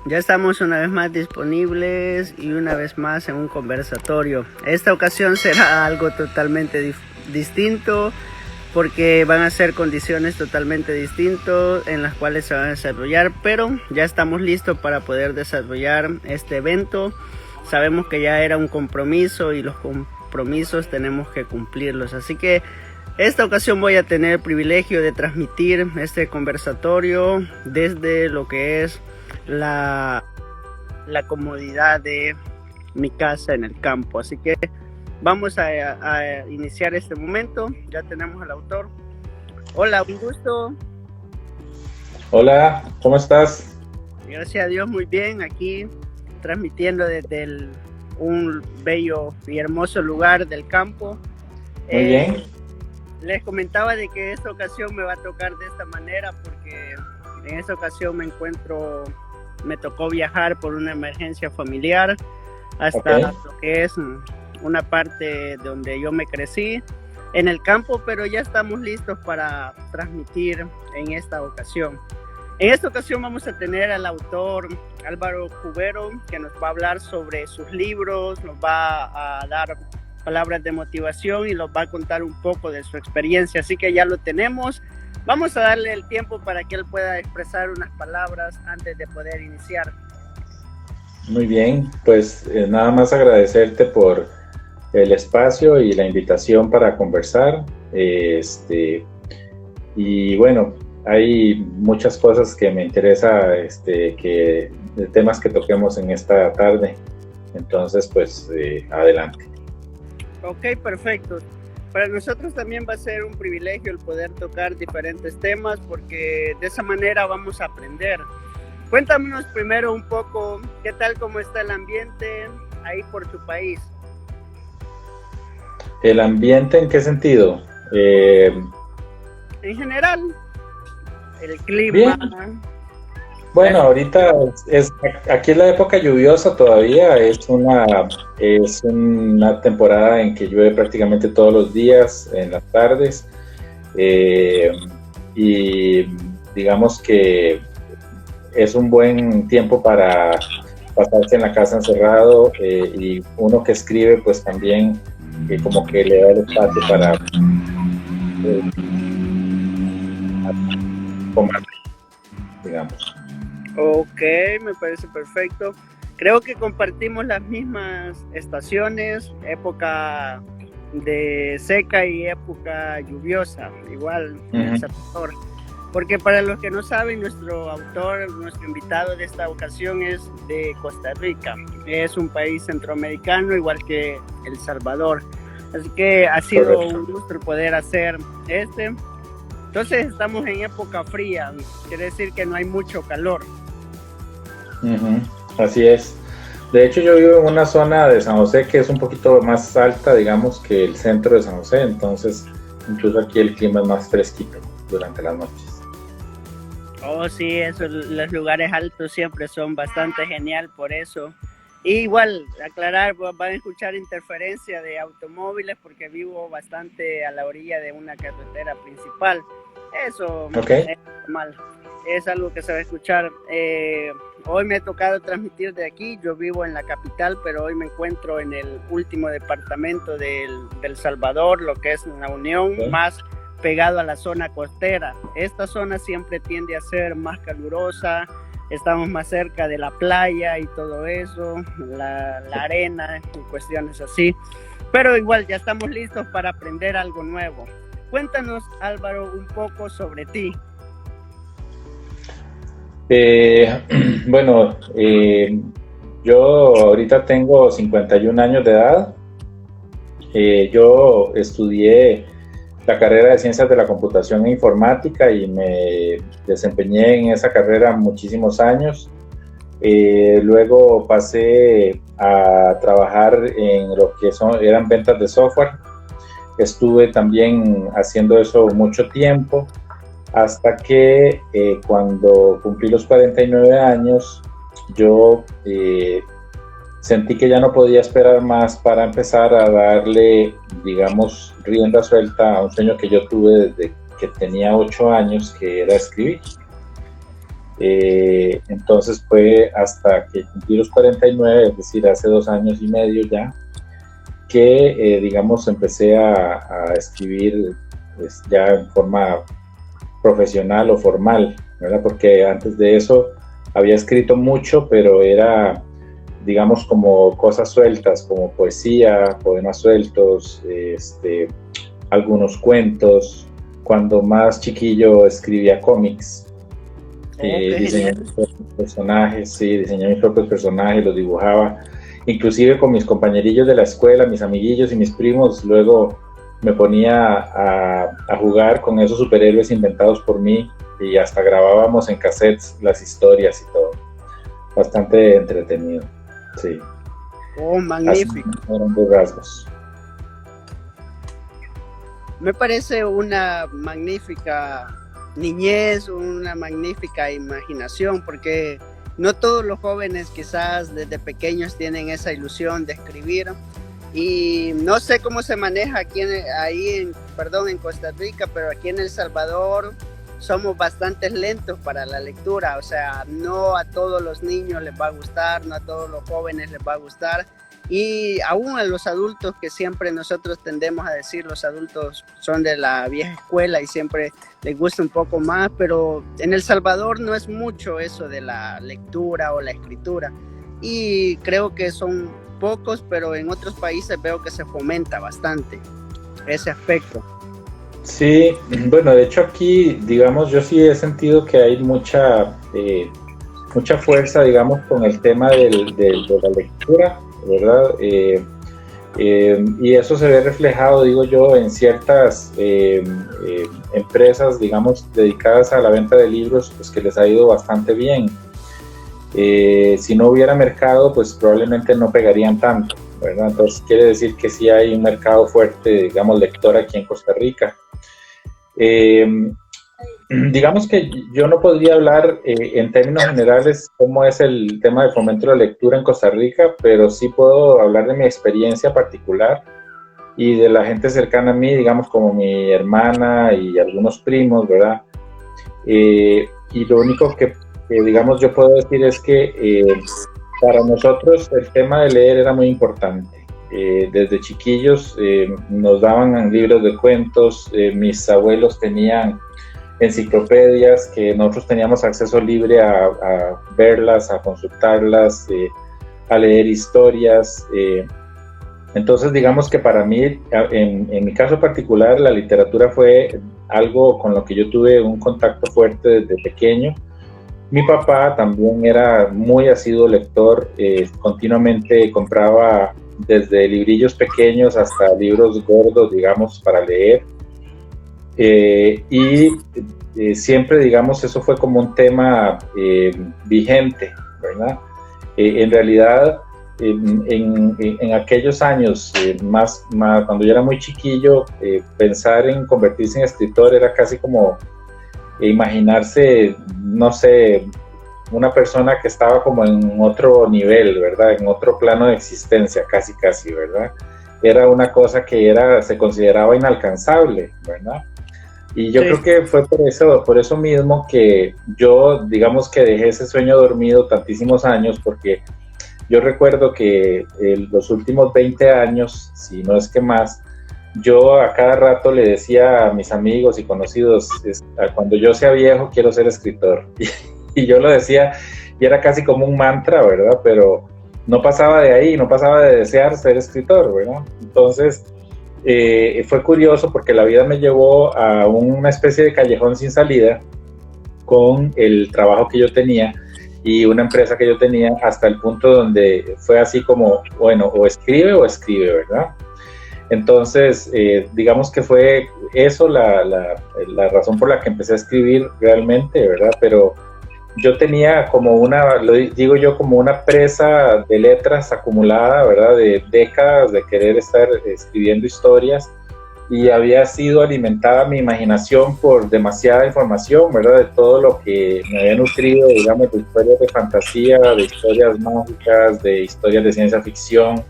Ya estamos una vez más disponibles y una vez más en un conversatorio. Esta ocasión será algo totalmente distinto porque van a ser condiciones totalmente distintas en las cuales se van a desarrollar, pero ya estamos listos para poder desarrollar este evento. Sabemos que ya era un compromiso y los compromisos tenemos que cumplirlos, así que esta ocasión voy a tener el privilegio de transmitir este conversatorio desde lo que es la comodidad de mi casa en el campo. Así que vamos a iniciar este momento. Ya tenemos al autor. Hola, un gusto. Hola, ¿cómo estás? Gracias a Dios, muy bien. Aquí transmitiendo desde un bello y hermoso lugar del campo. Muy bien. Les comentaba de que esta ocasión me va a tocar de esta manera porque en esta ocasión me tocó viajar por una emergencia familiar hasta lo que es una parte donde yo me crecí en el campo, pero ya estamos listos para transmitir en esta ocasión. En esta ocasión vamos a tener al autor Álvaro Cubero, que nos va a hablar sobre sus libros, nos va a dar palabras de motivación y nos va a contar un poco de su experiencia, así que ya lo tenemos. Vamos a darle el tiempo para que él pueda expresar unas palabras antes de poder iniciar. Muy bien, pues nada más agradecerte por el espacio y la invitación para conversar. Y bueno, hay muchas cosas que me interesa, temas que toquemos en esta tarde. Entonces, pues adelante. Ok, perfecto. Para nosotros también va a ser un privilegio el poder tocar diferentes temas porque de esa manera vamos a aprender. Cuéntanos primero un poco qué tal, cómo está el ambiente ahí por tu país. ¿El ambiente en qué sentido? En general, el clima. Bien. Bueno, ahorita aquí es la época lluviosa todavía, es una temporada en que llueve prácticamente todos los días en las tardes, y digamos que es un buen tiempo para pasarse en la casa encerrado, y uno que escribe pues también como que le da el espacio para compartir, digamos. Ok, me parece perfecto. Creo que compartimos las mismas estaciones, época de seca y época lluviosa, igual en El Salvador. Porque para los que no saben, nuestro invitado de esta ocasión es de Costa Rica. Es un país centroamericano, igual que El Salvador. Así que ha sido un gusto poder hacer Entonces estamos en época fría, quiere decir que no hay mucho calor. Así es. De hecho, yo vivo en una zona de San José que es un poquito más alta, digamos, que el centro de San José, entonces incluso aquí el clima es más fresquito durante las noches. Oh, sí, los lugares altos siempre son bastante genial por eso. Y igual, aclarar, van a escuchar interferencia de automóviles porque vivo bastante a la orilla de una carretera principal. Eso es normal, es algo que se va a escuchar. Hoy me ha tocado transmitir de aquí, yo vivo en la capital, pero hoy me encuentro en el último departamento del Salvador, lo que es La Unión, más pegado a la zona costera. Esta zona siempre tiende a ser más calurosa, estamos más cerca de la playa y todo eso, la arena y cuestiones así, pero igual ya estamos listos para aprender algo nuevo. Cuéntanos, Álvaro, un poco sobre ti. Bueno, yo ahorita tengo 51 años de edad. Yo estudié la carrera de Ciencias de la Computación e Informática y me desempeñé en esa carrera muchísimos años. Luego pasé a trabajar en lo que eran ventas de software. Estuve también haciendo eso mucho tiempo, hasta que cuando cumplí los 49 años, yo sentí que ya no podía esperar más para empezar a darle, digamos, rienda suelta a un sueño que yo tuve desde que tenía 8 años, que era escribir. Entonces fue hasta que cumplí los 49, es decir, hace 2 años y medio ya, que digamos empecé a escribir pues, ya en forma profesional o formal, ¿verdad? Porque antes de eso había escrito mucho, pero era, digamos, como cosas sueltas, como poesía, poemas sueltos, algunos cuentos. Cuando más chiquillo escribía cómics, diseñé mis propios personajes, sí, diseñé mis propios personajes, los dibujaba, inclusive con mis compañerillos de la escuela, mis amiguillos y mis primos, luego me ponía a jugar con esos superhéroes inventados por mí y hasta grabábamos en cassettes las historias y todo. Bastante entretenido, sí. Oh, magnífico. Grandes rasgos. Me parece una magnífica niñez, una magnífica imaginación, porque no todos los jóvenes quizás desde pequeños tienen esa ilusión de escribir. Y no sé cómo se maneja aquí en Costa Rica, pero aquí en El Salvador somos bastante lentos para la lectura. O sea, no a todos los niños les va a gustar, no a todos los jóvenes les va a gustar. Y aún a los adultos, que siempre nosotros tendemos a decir, los adultos son de la vieja escuela y siempre les gusta un poco más, pero en El Salvador no es mucho eso de la lectura o la escritura. Y creo que son pocos, pero en otros países veo que se fomenta bastante ese aspecto. Sí, bueno, de hecho aquí, digamos, yo sí he sentido que hay mucha fuerza, digamos, con el tema de la lectura, ¿verdad? Y eso se ve reflejado, digo yo, en ciertas empresas, digamos, dedicadas a la venta de libros, pues que les ha ido bastante bien. Si no hubiera mercado, pues probablemente no pegarían tanto, ¿verdad? Entonces quiere decir que sí hay un mercado fuerte, digamos, lector aquí en Costa Rica. Digamos que yo no podría hablar en términos generales cómo es el tema de fomento de la lectura en Costa Rica, pero sí puedo hablar de mi experiencia particular y de la gente cercana a mí, digamos, como mi hermana y algunos primos, ¿verdad? Y lo único que digamos, yo puedo decir es que para nosotros el tema de leer era muy importante. Desde chiquillos nos daban libros de cuentos, mis abuelos tenían enciclopedias que nosotros teníamos acceso libre a verlas, a consultarlas, a leer historias. Entonces, digamos que para mí, en mi caso particular, la literatura fue algo con lo que yo tuve un contacto fuerte desde pequeño. Mi papá también era muy asiduo lector, continuamente compraba desde librillos pequeños hasta libros gordos, digamos, para leer. Siempre, digamos, eso fue como un tema vigente, ¿verdad? En realidad, en aquellos años, más cuando yo era muy chiquillo, pensar en convertirse en escritor era casi como imaginarse, no sé, una persona que estaba como en otro nivel, ¿verdad? En otro plano de existencia, casi, ¿verdad? Era una cosa que se consideraba inalcanzable, ¿verdad? Y yo creo que fue por eso mismo que yo, digamos que dejé ese sueño dormido tantísimos años, porque yo recuerdo que los últimos 20 años, si no es que más, yo a cada rato le decía a mis amigos y conocidos, cuando yo sea viejo quiero ser escritor. Y yo lo decía y era casi como un mantra, ¿verdad? Pero no pasaba de ahí, no pasaba de desear ser escritor, ¿verdad? Entonces fue curioso porque la vida me llevó a una especie de callejón sin salida con el trabajo que yo tenía y una empresa que yo tenía, hasta el punto donde fue así como, bueno, o escribe, ¿verdad? Entonces, digamos que fue eso la razón por la que empecé a escribir realmente, ¿verdad? Pero yo tenía como lo digo yo, como una presa de letras acumulada, ¿verdad? De décadas de querer estar escribiendo historias, y había sido alimentada mi imaginación por demasiada información, ¿verdad? De todo lo que me había nutrido, digamos, de historias de fantasía, de historias mágicas, de historias de ciencia ficción.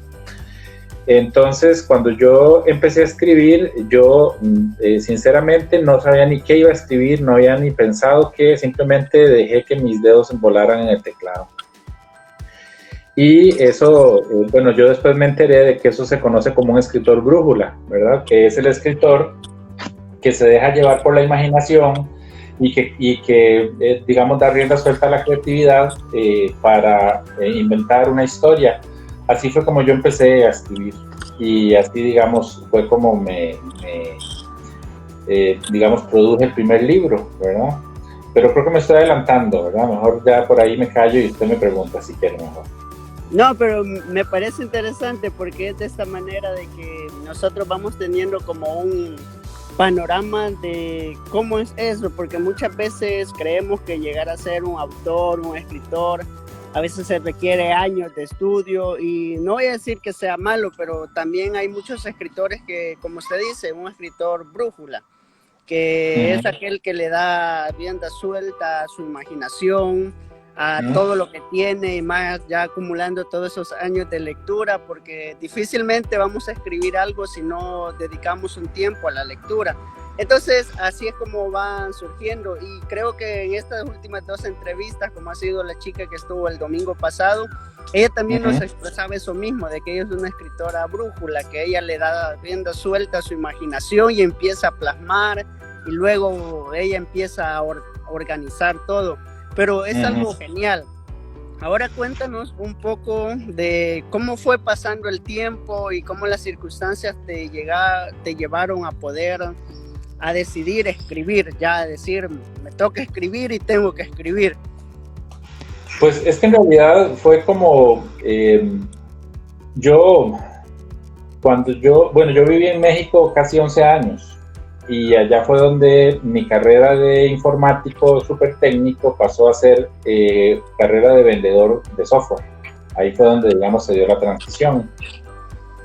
Entonces, cuando yo empecé a escribir, yo sinceramente no sabía ni qué iba a escribir, no había ni pensado qué, simplemente dejé que mis dedos volaran en el teclado. Y eso, bueno, yo después me enteré de que eso se conoce como un escritor brújula, ¿verdad? Que es el escritor que se deja llevar por la imaginación y que digamos, da rienda suelta a la creatividad para inventar una historia. Así fue como yo empecé a escribir y así, digamos, fue como digamos, produje el primer libro, ¿verdad? Pero creo que me estoy adelantando, ¿verdad? Mejor ya por ahí me callo y usted me pregunta si quiere mejor. No, pero me parece interesante porque es de esta manera de que nosotros vamos teniendo como un panorama de cómo es eso, porque muchas veces creemos que llegar a ser un autor, un escritor, a veces se requiere años de estudio y no voy a decir que sea malo, pero también hay muchos escritores que, como usted dice, un escritor brújula, que es aquel que le da rienda suelta a su imaginación, a todo lo que tiene y más, ya acumulando todos esos años de lectura, porque difícilmente vamos a escribir algo si no dedicamos un tiempo a la lectura. Entonces, así es como van surgiendo y creo que en estas últimas 2 entrevistas, como ha sido la chica que estuvo el domingo pasado, ella también nos expresaba eso mismo, de que ella es una escritora brújula, que ella le da rienda suelta a su imaginación y empieza a plasmar y luego ella empieza a organizar todo. Pero es algo genial. Ahora cuéntanos un poco de cómo fue pasando el tiempo y cómo las circunstancias te llevaron a poder a decidir escribir, ya a decir, me toca escribir y tengo que escribir. Pues es que en realidad fue como yo viví en México casi 11 años. Y allá fue donde mi carrera de informático súper técnico pasó a ser carrera de vendedor de software. Ahí fue donde, digamos, se dio la transición.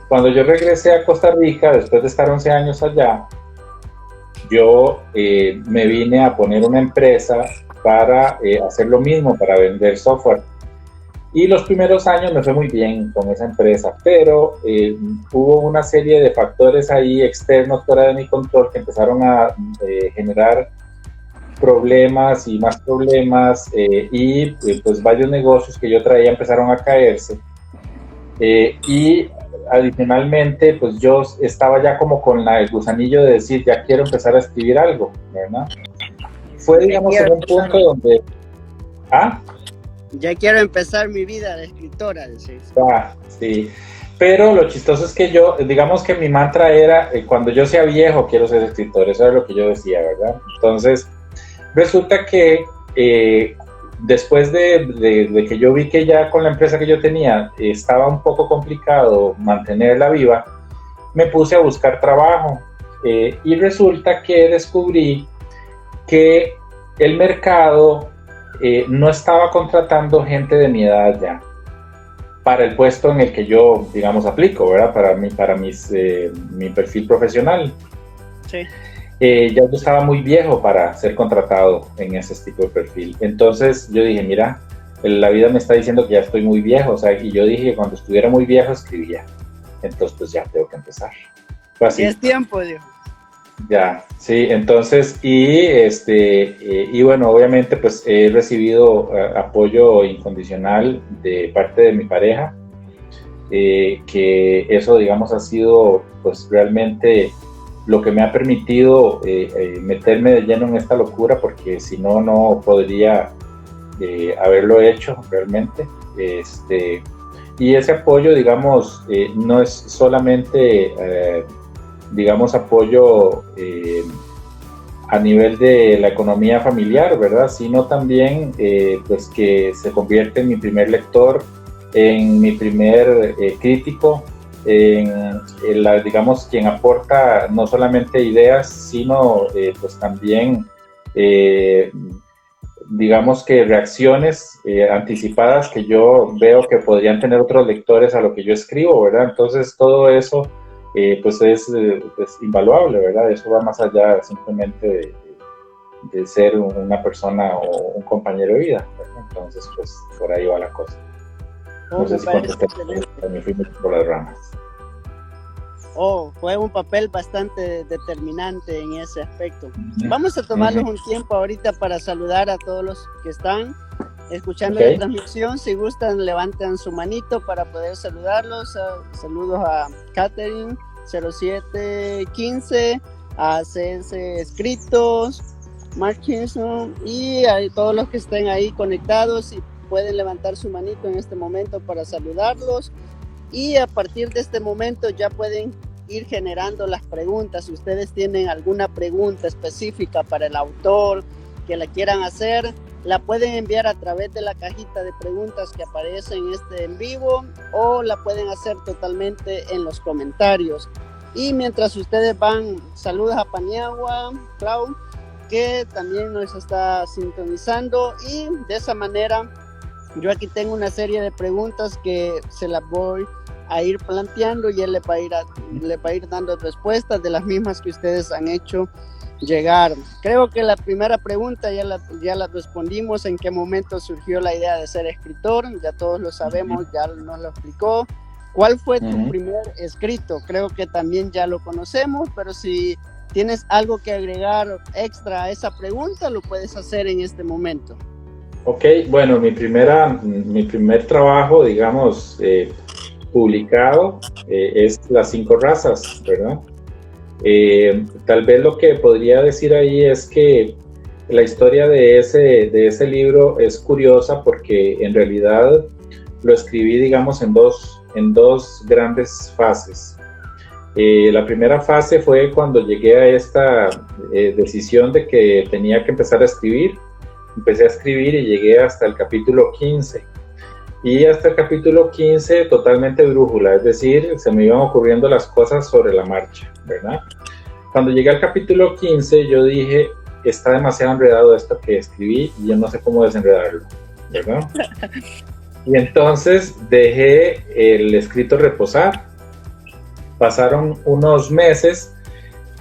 Cuando yo regresé a Costa Rica, después de estar 11 años allá, yo me vine a poner una empresa para hacer lo mismo, para vender software. Y los primeros años me fue muy bien con esa empresa, pero hubo una serie de factores ahí externos fuera de mi control que empezaron a generar problemas y más problemas y pues varios negocios que yo traía empezaron a caerse. Y adicionalmente, pues yo estaba ya como con el gusanillo de decir, ya quiero empezar a escribir algo, ¿verdad? Fue, digamos, en un punto donde... ¿Ah? Ya quiero empezar mi vida de escritora, decís. Ah, sí. Pero lo chistoso es que yo, digamos que mi mantra era, cuando yo sea viejo quiero ser escritor, eso era lo que yo decía, ¿verdad? Entonces, resulta que después de que yo vi que ya con la empresa que yo tenía estaba un poco complicado mantenerla viva, me puse a buscar trabajo y resulta que descubrí que el mercado no estaba contratando gente de mi edad ya para el puesto en el que yo, digamos, aplico, ¿verdad? Para mi perfil profesional. Sí. Ya yo estaba muy viejo para ser contratado en ese tipo de perfil. Entonces yo dije, mira, la vida me está diciendo que ya estoy muy viejo, o sea, y yo dije que cuando estuviera muy viejo escribía. Entonces pues ya tengo que empezar. Fue así. Y es tiempo, dijo. Ya, sí, entonces, y bueno, obviamente pues he recibido apoyo incondicional de parte de mi pareja, que eso, digamos, ha sido pues realmente lo que me ha permitido meterme de lleno en esta locura, porque si no, no podría haberlo hecho realmente. Y ese apoyo, digamos, no es solamente... digamos, apoyo a nivel de la economía familiar, ¿verdad? Sino también, pues, que se convierte en mi primer lector, en mi primer crítico, digamos, quien aporta no solamente ideas, sino, pues, también, digamos que reacciones anticipadas que yo veo que podrían tener otros lectores a lo que yo escribo, ¿verdad? Entonces, todo eso pues es invaluable, ¿verdad? Eso va más allá simplemente de ser una persona o un compañero de vida, ¿verdad? Entonces, pues por ahí va la cosa. No sé si contesté, me fui mucho por las ramas. Fue un papel bastante determinante en ese aspecto. Vamos a tomarnos un tiempo ahorita para saludar a todos los que están escuchando la transmisión. Si gustan, levanten su manito para poder saludarlos. Saludos a Catherine 0715, a CS Escritos, Markinson y a todos los que estén ahí conectados, y pueden levantar su manito en este momento para saludarlos. Y a partir de este momento ya pueden ir generando las preguntas. Si ustedes tienen alguna pregunta específica para el autor que la quieran hacer, la pueden enviar a través de la cajita de preguntas que aparece en este en vivo, o la pueden hacer totalmente en los comentarios. Y mientras ustedes van, saludos a Paniagua, Clau, que también nos está sintonizando, y de esa manera yo aquí tengo una serie de preguntas que se las voy a ir planteando y él le va a ir dando respuestas de las mismas que ustedes han hecho llegar. Creo que la primera pregunta ya la respondimos: en qué momento surgió la idea de ser escritor. Ya todos lo sabemos, ya nos lo explicó. ¿Cuál fue tu primer escrito? Creo que también ya lo conocemos, pero si tienes algo que agregar extra a esa pregunta, lo puedes hacer en este momento. Ok, bueno, mi primer trabajo, digamos, publicado es Las 5 razas, ¿verdad? Tal vez lo que podría decir ahí es que la historia de ese libro es curiosa, porque en realidad lo escribí, digamos, en dos grandes fases. La primera fase fue cuando llegué a esta decisión de que tenía que empezar a escribir. Empecé a escribir y llegué hasta el capítulo 15. Y hasta el capítulo 15 totalmente brújula, es decir, se me iban ocurriendo las cosas sobre la marcha, ¿verdad? Cuando llegué al capítulo 15 yo dije, está demasiado enredado esto que escribí y yo no sé cómo desenredarlo, ¿verdad? Y entonces dejé el escrito reposar. Pasaron unos meses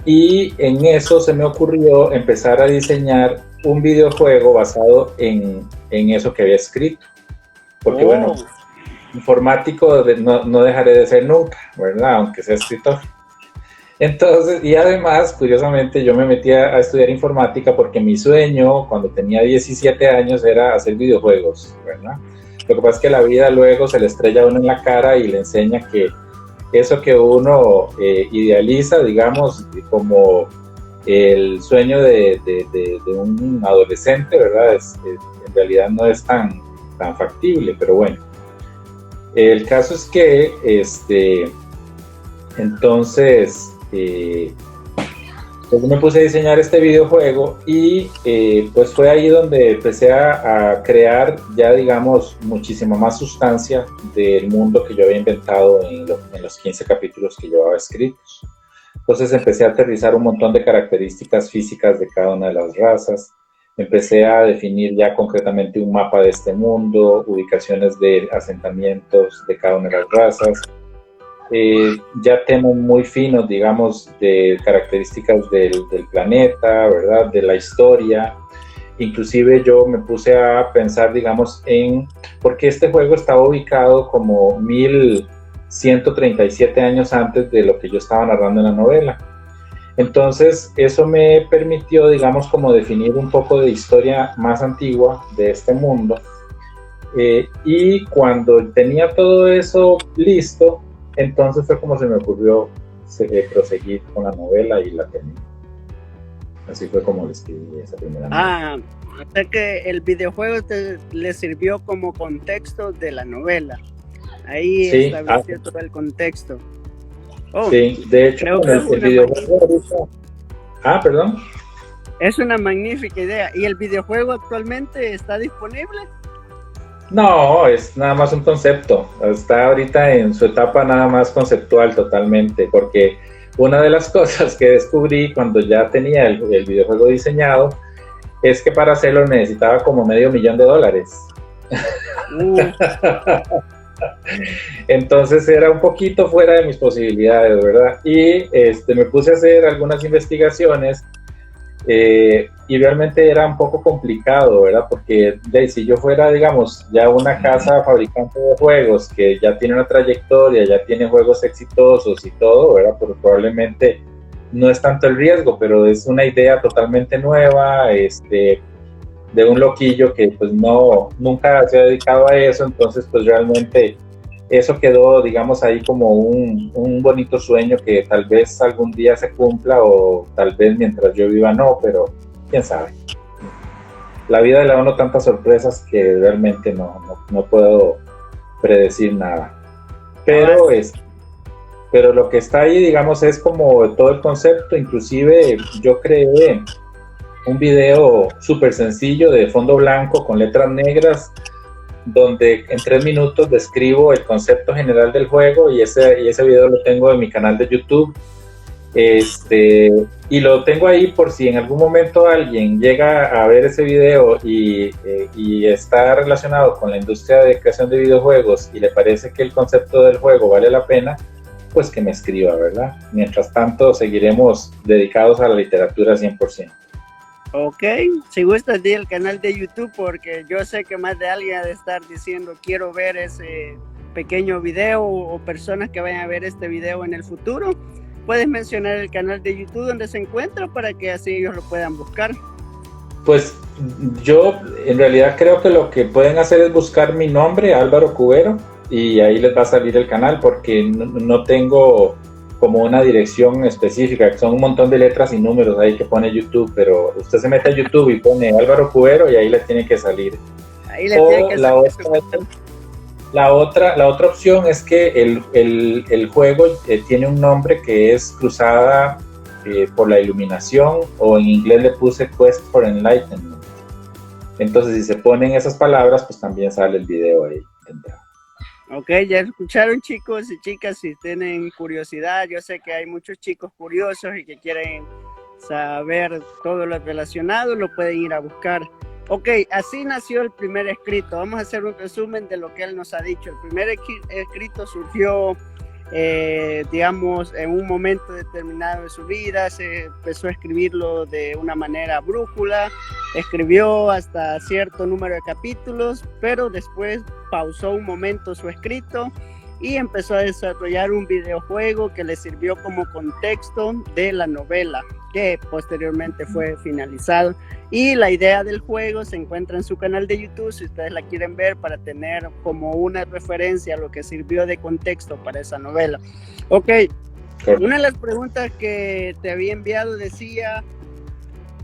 y en eso se me ocurrió empezar a diseñar un videojuego basado en eso que había escrito. Porque bueno, informático no dejaré de ser nunca, ¿verdad? Aunque sea escritor. Entonces, y además, curiosamente, yo me metí a estudiar informática porque mi sueño cuando tenía 17 años era hacer videojuegos, ¿verdad? Lo que pasa es que la vida luego se le estrella a uno en la cara y le enseña que eso que uno idealiza, digamos, como el sueño de un adolescente, ¿verdad? En realidad no es tan factible, pero bueno. El caso es que entonces pues me puse a diseñar este videojuego y pues fue ahí donde empecé a crear ya, digamos, muchísima más sustancia del mundo que yo había inventado en los 15 capítulos que llevaba escritos. Entonces empecé a aterrizar un montón de características físicas de cada una de las razas. Empecé a definir ya concretamente un mapa de este mundo, ubicaciones de asentamientos de cada una de las razas, ya temas muy finos, digamos, de características del planeta, ¿verdad? De la historia. Inclusive yo me puse a pensar, digamos, porque este juego estaba ubicado como 1137 años antes de lo que yo estaba narrando en la novela. Entonces eso me permitió, digamos, como definir un poco de historia más antigua de este mundo, y cuando tenía todo eso listo, entonces fue como se me ocurrió proseguir con la novela y la terminé. Así fue como le escribí esa primera novela. O sea que el videojuego le sirvió como contexto de la novela. Ahí sí, estableció todo el contexto. Sí, de hecho, el videojuego ahorita... perdón. Es una magnífica idea. ¿Y el videojuego actualmente está disponible? No, es nada más un concepto. Está ahorita en su etapa nada más conceptual totalmente, porque una de las cosas que descubrí cuando ya tenía el videojuego diseñado es que para hacerlo necesitaba como $500,000. Entonces era un poquito fuera de mis posibilidades, ¿verdad? Y me puse a hacer algunas investigaciones Y realmente era un poco complicado, ¿verdad? Porque si yo fuera, digamos, ya una casa fabricante de juegos que ya tiene una trayectoria, ya tiene juegos exitosos y todo, ¿verdad? Pero probablemente no es tanto el riesgo, pero es una idea totalmente nueva, de un loquillo que pues nunca se ha dedicado a eso, entonces pues realmente eso quedó, digamos, ahí como un bonito sueño que tal vez algún día se cumpla o tal vez mientras yo viva no, pero quién sabe. La vida le da a uno tantas sorpresas que realmente no puedo predecir nada. Pero lo que está ahí, digamos, es como todo el concepto. Inclusive yo creé un video súper sencillo de fondo blanco con letras negras, donde en 3 minutos describo el concepto general del juego, y ese video lo tengo en mi canal de YouTube. Y lo tengo ahí por si en algún momento alguien llega a ver ese video y está relacionado con la industria de creación de videojuegos y le parece que el concepto del juego vale la pena, pues que me escriba, ¿verdad? Mientras tanto, seguiremos dedicados a la literatura 100%. Ok, si gustas di el canal de YouTube, porque yo sé que más de alguien ha de estar diciendo quiero ver ese pequeño video, o personas que vayan a ver este video en el futuro. Puedes mencionar el canal de YouTube donde se encuentra para que así ellos lo puedan buscar. Pues yo en realidad creo que lo que pueden hacer es buscar mi nombre, Álvaro Cubero, y ahí les va a salir el canal, porque no tengo como una dirección específica, son un montón de letras y números ahí que pone YouTube, pero usted se mete a YouTube y pone Álvaro Cubero y ahí le tiene que salir. Ahí le tiene que salir. La otra opción es que el juego tiene un nombre que es Cruzada por la Iluminación, o en inglés le puse Quest for Enlightenment. Entonces, si se ponen esas palabras, pues también sale el video ahí. Ok, ya escucharon, chicos y chicas. Si tienen curiosidad, yo sé que hay muchos chicos curiosos y que quieren saber todo lo relacionado, lo pueden ir a buscar. Ok, así nació el primer escrito. Vamos a hacer un resumen de lo que él nos ha dicho. El primer escrito surgió, digamos, en un momento determinado de su vida. Se empezó a escribirlo de una manera brújula. Escribió hasta cierto número de capítulos, pero después pausó un momento su escrito y empezó a desarrollar un videojuego que le sirvió como contexto de la novela, que posteriormente fue finalizado. Y la idea del juego se encuentra en su canal de YouTube, si ustedes la quieren ver, para tener como una referencia a lo que sirvió de contexto para esa novela. Ok, una de las preguntas que te había enviado decía: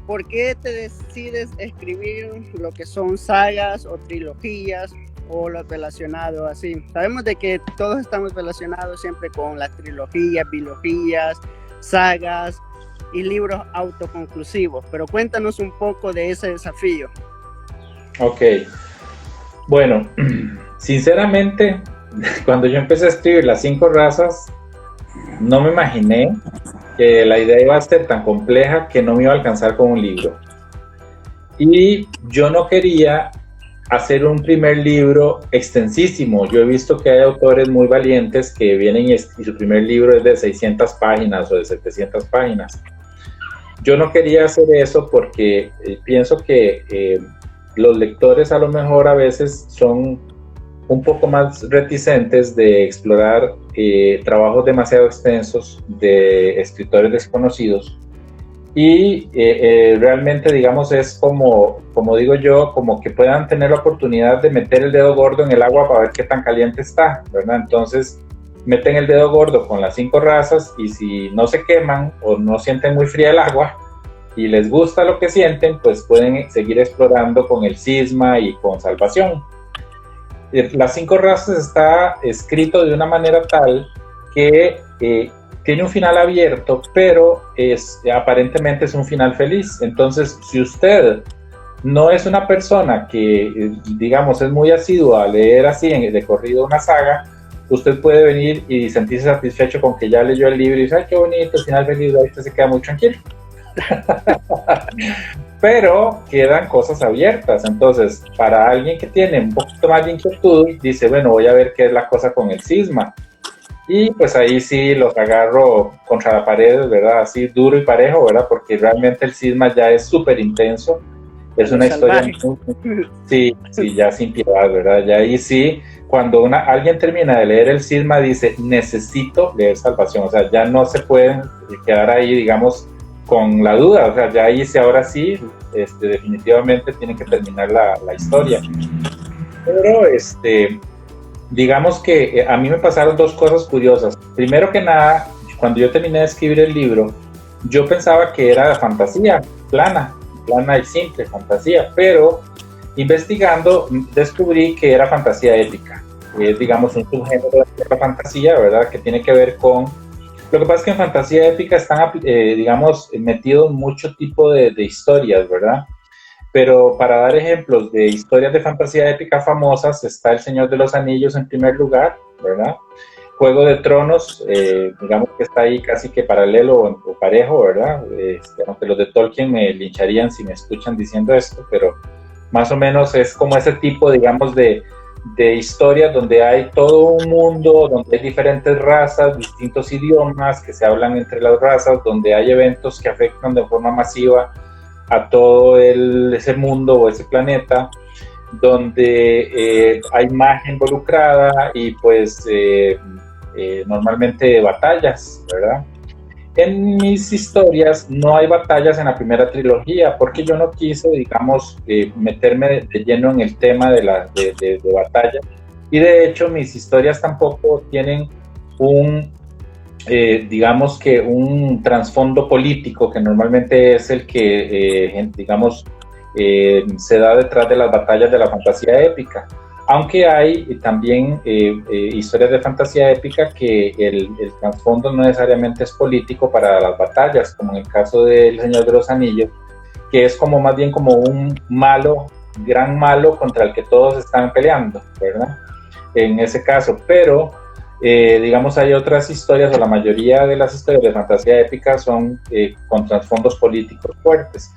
¿por qué te decides escribir lo que son sagas o trilogías o lo relacionado así? Sabemos de que todos estamos relacionados siempre con las trilogías, bilogías, sagas y libros autoconclusivos, pero cuéntanos un poco de ese desafío. Ok, bueno, sinceramente, cuando yo empecé a escribir Las 5 razas, no me imaginé que la idea iba a ser tan compleja que no me iba a alcanzar con un libro. Y yo no quería hacer un primer libro extensísimo. Yo he visto que hay autores muy valientes que vienen y su primer libro es de 600 páginas o de 700 páginas. Yo no quería hacer eso porque pienso que los lectores a lo mejor a veces son un poco más reticentes de explorar trabajos demasiado extensos de escritores desconocidos, y realmente, digamos, es como digo yo, como que puedan tener la oportunidad de meter el dedo gordo en el agua para ver qué tan caliente está, ¿verdad? Entonces meten el dedo gordo con Las 5 razas, y si no se queman o no sienten muy fría el agua y les gusta lo que sienten, pues pueden seguir explorando con el cisma y con Salvación. Las 5 razas está escrito de una manera tal que tiene un final abierto, pero aparentemente es un final feliz. Entonces, si usted no es una persona que, digamos, es muy asidua a leer así de corrido una saga, usted puede venir y sentirse satisfecho con que ya leyó el libro y dice: ¡ay, qué bonito, el final feliz! Ahí usted se queda muy tranquilo. Pero quedan cosas abiertas. Entonces, para alguien que tiene un poquito más de inquietud, dice: bueno, voy a ver qué es la cosa con el cisma. y pues ahí sí los agarro contra la pared, ¿verdad? Así duro y parejo, ¿verdad? Porque realmente el cisma ya es súper intenso, es Lo una historia salvaje. sí, sí, ya sin piedad, ¿verdad? Ya ahí sí, cuando alguien termina de leer el cisma dice, necesito leer Salvación, o sea, ya no se pueden quedar ahí, digamos, con la duda, o sea, ya ahí sí, ahora sí, definitivamente tienen que terminar la historia. Pero, digamos que a mí me pasaron dos cosas curiosas. Primero que nada, cuando yo terminé de escribir el libro, yo pensaba que era fantasía, plana y simple, fantasía, pero investigando descubrí que era fantasía épica, que es, digamos, un subgénero de la fantasía, ¿verdad? Que tiene que ver con... Lo que pasa es que en fantasía épica están, digamos, metidos mucho tipo de historias, ¿verdad? Pero para dar ejemplos de historias de fantasía épica famosas, está El Señor de los Anillos en primer lugar, ¿verdad? Juego de Tronos, digamos que está ahí casi que paralelo o parejo, ¿verdad? Aunque los de Tolkien me lincharían si me escuchan diciendo esto, pero más o menos es como ese tipo, digamos, de historias donde hay todo un mundo, donde hay diferentes razas, distintos idiomas que se hablan entre las razas, donde hay eventos que afectan de forma masiva a todo ese mundo o ese planeta, donde hay magia involucrada y pues normalmente batallas, ¿verdad? En mis historias no hay batallas en la primera trilogía porque yo no quise, digamos, meterme de lleno en el tema de batalla, y de hecho mis historias tampoco tienen un digamos que un trasfondo político que normalmente es el que, digamos, se da detrás de las batallas de la fantasía épica. Aunque hay también historias de fantasía épica que el trasfondo no necesariamente es político para las batallas, como en el caso del Señor de los Anillos, que es como más bien como un malo, gran malo contra el que todos están peleando, ¿verdad? En ese caso, pero digamos, hay otras historias, o la mayoría de las historias de fantasía épica son con trasfondos políticos fuertes.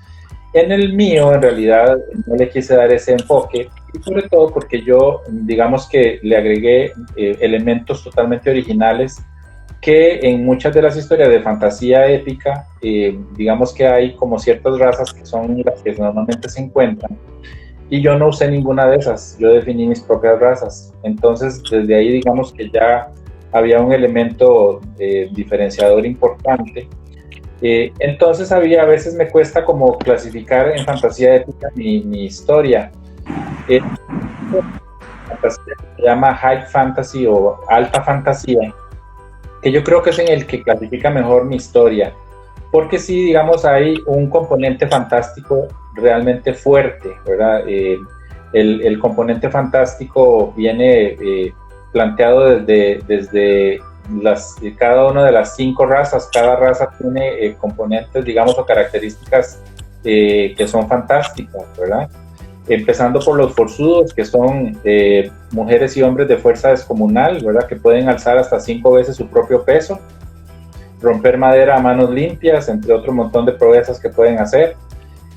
En el mío, en realidad, no le quise dar ese enfoque, y sobre todo porque yo, digamos que le agregué elementos totalmente originales que en muchas de las historias de fantasía épica, digamos que hay como ciertas razas que son las que normalmente se encuentran, y yo no usé ninguna de esas, yo definí mis propias razas. Entonces, desde ahí digamos que ya había un elemento diferenciador importante. Entonces, a veces me cuesta como clasificar en fantasía épica mi historia. Fantasía se llama High Fantasy o Alta Fantasía, que yo creo que es en el que clasifica mejor mi historia, porque sí, digamos, hay un componente fantástico realmente fuerte, ¿verdad? El componente fantástico viene planteado desde cada una de las 5 razas. Cada raza tiene componentes, digamos, o características que son fantásticas, ¿verdad? Empezando por los forzudos, que son mujeres y hombres de fuerza descomunal, ¿verdad? Que pueden alzar hasta 5 veces su propio peso, romper madera a manos limpias, entre otro montón de proezas que pueden hacer.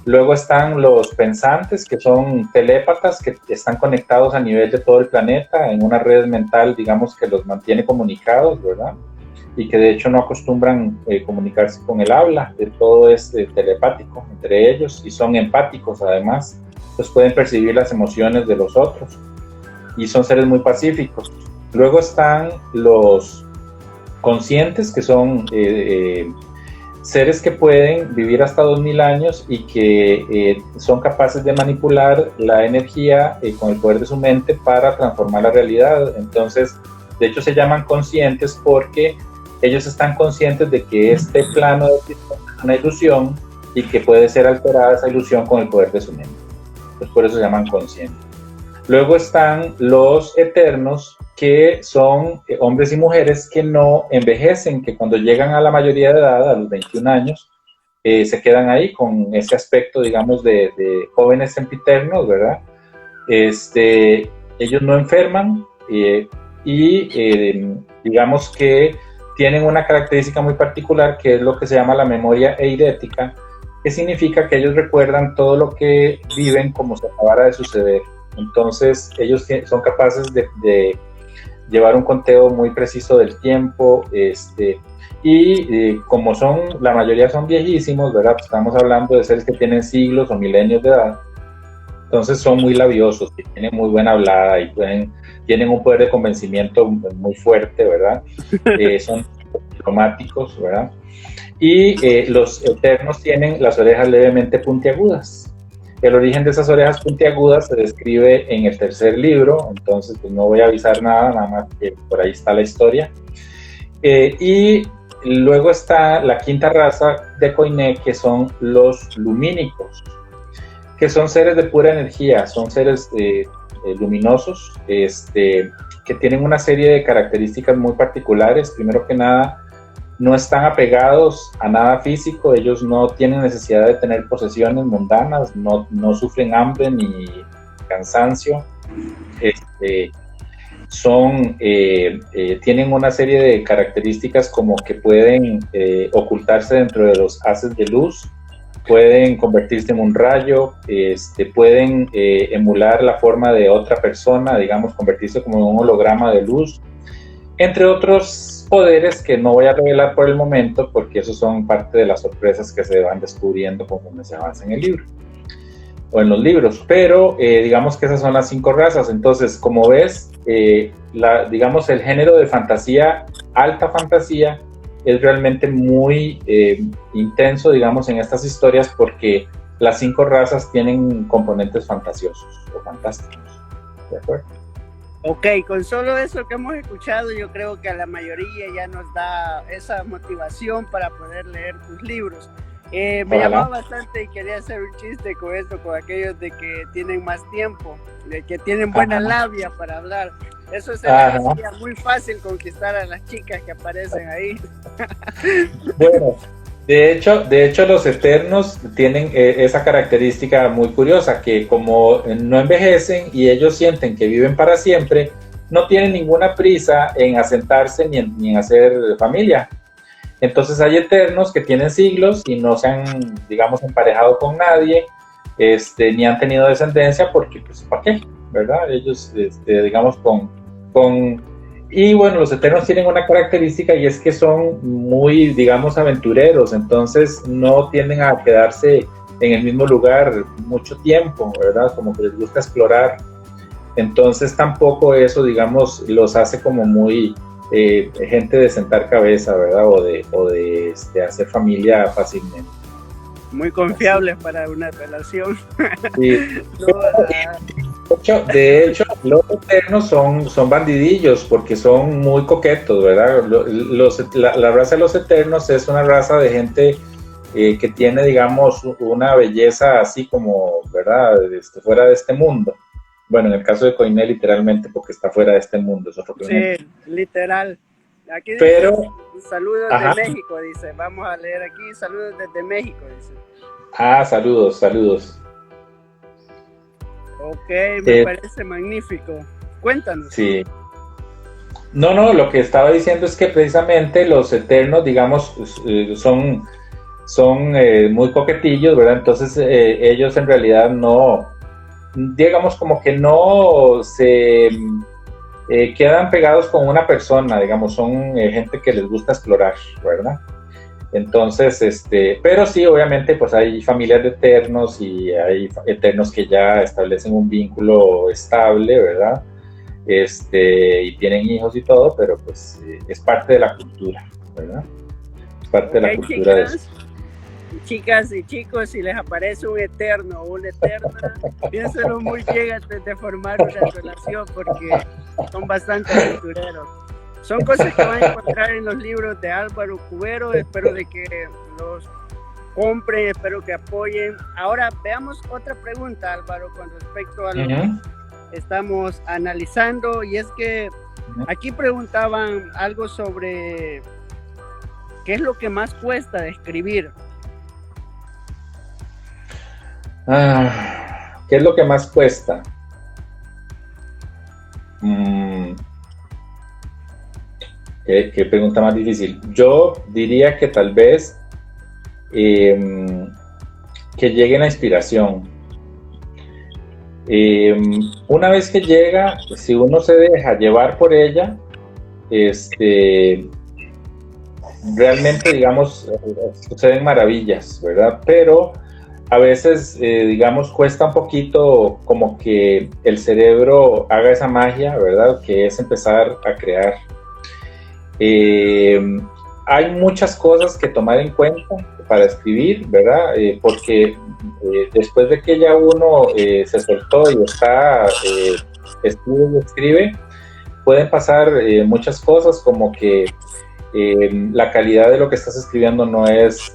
Luego están los pensantes, que son telépatas, que están conectados a nivel de todo el planeta, en una red mental, digamos, que los mantiene comunicados, ¿verdad? Y que de hecho no acostumbran comunicarse con el habla, de todo es telepático entre ellos, y son empáticos además, pues pueden percibir las emociones de los otros, y son seres muy pacíficos. Luego están los conscientes, que son seres que pueden vivir hasta 2000 años y que son capaces de manipular la energía con el poder de su mente para transformar la realidad. Entonces, de hecho se llaman conscientes porque ellos están conscientes de que este plano es una ilusión y que puede ser alterada esa ilusión con el poder de su mente. Entonces, por eso se llaman conscientes. Luego están los eternos, que son hombres y mujeres que no envejecen, que cuando llegan a la mayoría de edad, a los 21 años, se quedan ahí con ese aspecto, digamos, de jóvenes sempiternos, ¿verdad? Ellos no enferman digamos que tienen una característica muy particular, que es lo que se llama la memoria eidética, que significa que ellos recuerdan todo lo que viven como si acabara de suceder. Entonces ellos son capaces de llevar un conteo muy preciso del tiempo, y como la mayoría son viejísimos, ¿verdad? Pues estamos hablando de seres que tienen siglos o milenios de edad, entonces son muy labiosos, tienen muy buena hablada y tienen un poder de convencimiento muy fuerte, ¿verdad? Son diplomáticos, ¿verdad? Y los eternos tienen las orejas levemente puntiagudas. El origen de esas orejas puntiagudas se describe en el tercer libro, entonces pues no voy a avisar nada más que por ahí está la historia. Y luego está la quinta raza de Koiné, que son los lumínicos, que son seres de pura energía, son seres luminosos, que tienen una serie de características muy particulares. Primero que nada, no están apegados a nada físico, ellos no tienen necesidad de tener posesiones mundanas, no sufren hambre ni cansancio, tienen una serie de características como que pueden ocultarse dentro de los haces de luz, pueden convertirse en un rayo, pueden emular la forma de otra persona, digamos, convertirse como en un holograma de luz, entre otros poderes que no voy a revelar por el momento, porque esos son parte de las sorpresas que se van descubriendo conforme se avanza en el libro, o en los libros, pero digamos que esas son las 5 razas. Entonces, como ves, digamos, el género de fantasía, alta fantasía, es realmente muy intenso, digamos, en estas historias, porque las 5 razas tienen componentes fantasiosos o fantásticos, ¿de acuerdo? Ok, con solo eso que hemos escuchado, yo creo que a la mayoría ya nos da esa motivación para poder leer tus libros. Me llamaba bastante y quería hacer un chiste con esto, con aquellos de que tienen más tiempo, de que tienen buena labia para hablar. Eso sería muy fácil conquistar a las chicas que aparecen ahí. Bueno, de hecho los eternos tienen esa característica muy curiosa, que como no envejecen y ellos sienten que viven para siempre, no tienen ninguna prisa en asentarse ni en hacer familia. Entonces hay eternos que tienen siglos y no se han, digamos, emparejado con nadie, ni han tenido descendencia, porque pues ¿para qué? ¿Verdad? Ellos, digamos, y bueno, los eternos tienen una característica, y es que son muy, digamos, aventureros, entonces no tienden a quedarse en el mismo lugar mucho tiempo, ¿verdad? Como que les gusta explorar. Entonces tampoco eso, digamos, los hace como muy gente de sentar cabeza, ¿verdad? O de hacer familia fácilmente. Muy confiables para una relación. Sí. De hecho, los eternos son bandidillos, porque son muy coquetos, ¿verdad? La raza de los eternos es una raza de gente que tiene, digamos, una belleza así como, ¿verdad? Fuera de este mundo. Bueno, en el caso de Koiné, literalmente, porque está fuera de este mundo. Eso sí, literal. Aquí dice, pero saludos de México, dice. Vamos a leer aquí, saludos desde México, dice. Saludos. Ok, me parece magnífico. Cuéntanos. Sí. No, lo que estaba diciendo es que precisamente los eternos, digamos, son muy coquetillos, ¿verdad? Entonces ellos en realidad no, digamos, como que no se quedan pegados con una persona, digamos, son gente que les gusta explorar, ¿verdad? Entonces, pero sí, obviamente, pues hay familias de eternos y hay eternos que ya establecen un vínculo estable, ¿verdad? Y tienen hijos y todo, pero pues es parte de la cultura, ¿verdad? Es parte de la cultura de eso. Chicas y chicos, si les aparece un eterno o una eterna, piénsenlo muy bien antes de formar una relación, porque son bastante aventureros. Son cosas que van a encontrar en los libros de Álvaro Cubero. Espero de que los compren, espero que apoyen. Ahora veamos otra pregunta, Álvaro, con respecto a lo que estamos analizando, y es que aquí preguntaban algo sobre qué es lo que más cuesta de escribir. ¿Qué es lo que más cuesta? ¿Qué pregunta más difícil? Yo diría que tal vez que llegue la inspiración. Una vez que llega, si uno se deja llevar por ella, realmente, digamos, suceden maravillas, ¿verdad? Pero a veces, digamos, cuesta un poquito como que el cerebro haga esa magia, ¿verdad? Que es empezar a crear. Hay muchas cosas que tomar en cuenta para escribir, ¿verdad? Porque después de que ya uno se soltó y está, escribe y escribe, pueden pasar muchas cosas como que la calidad de lo que estás escribiendo no es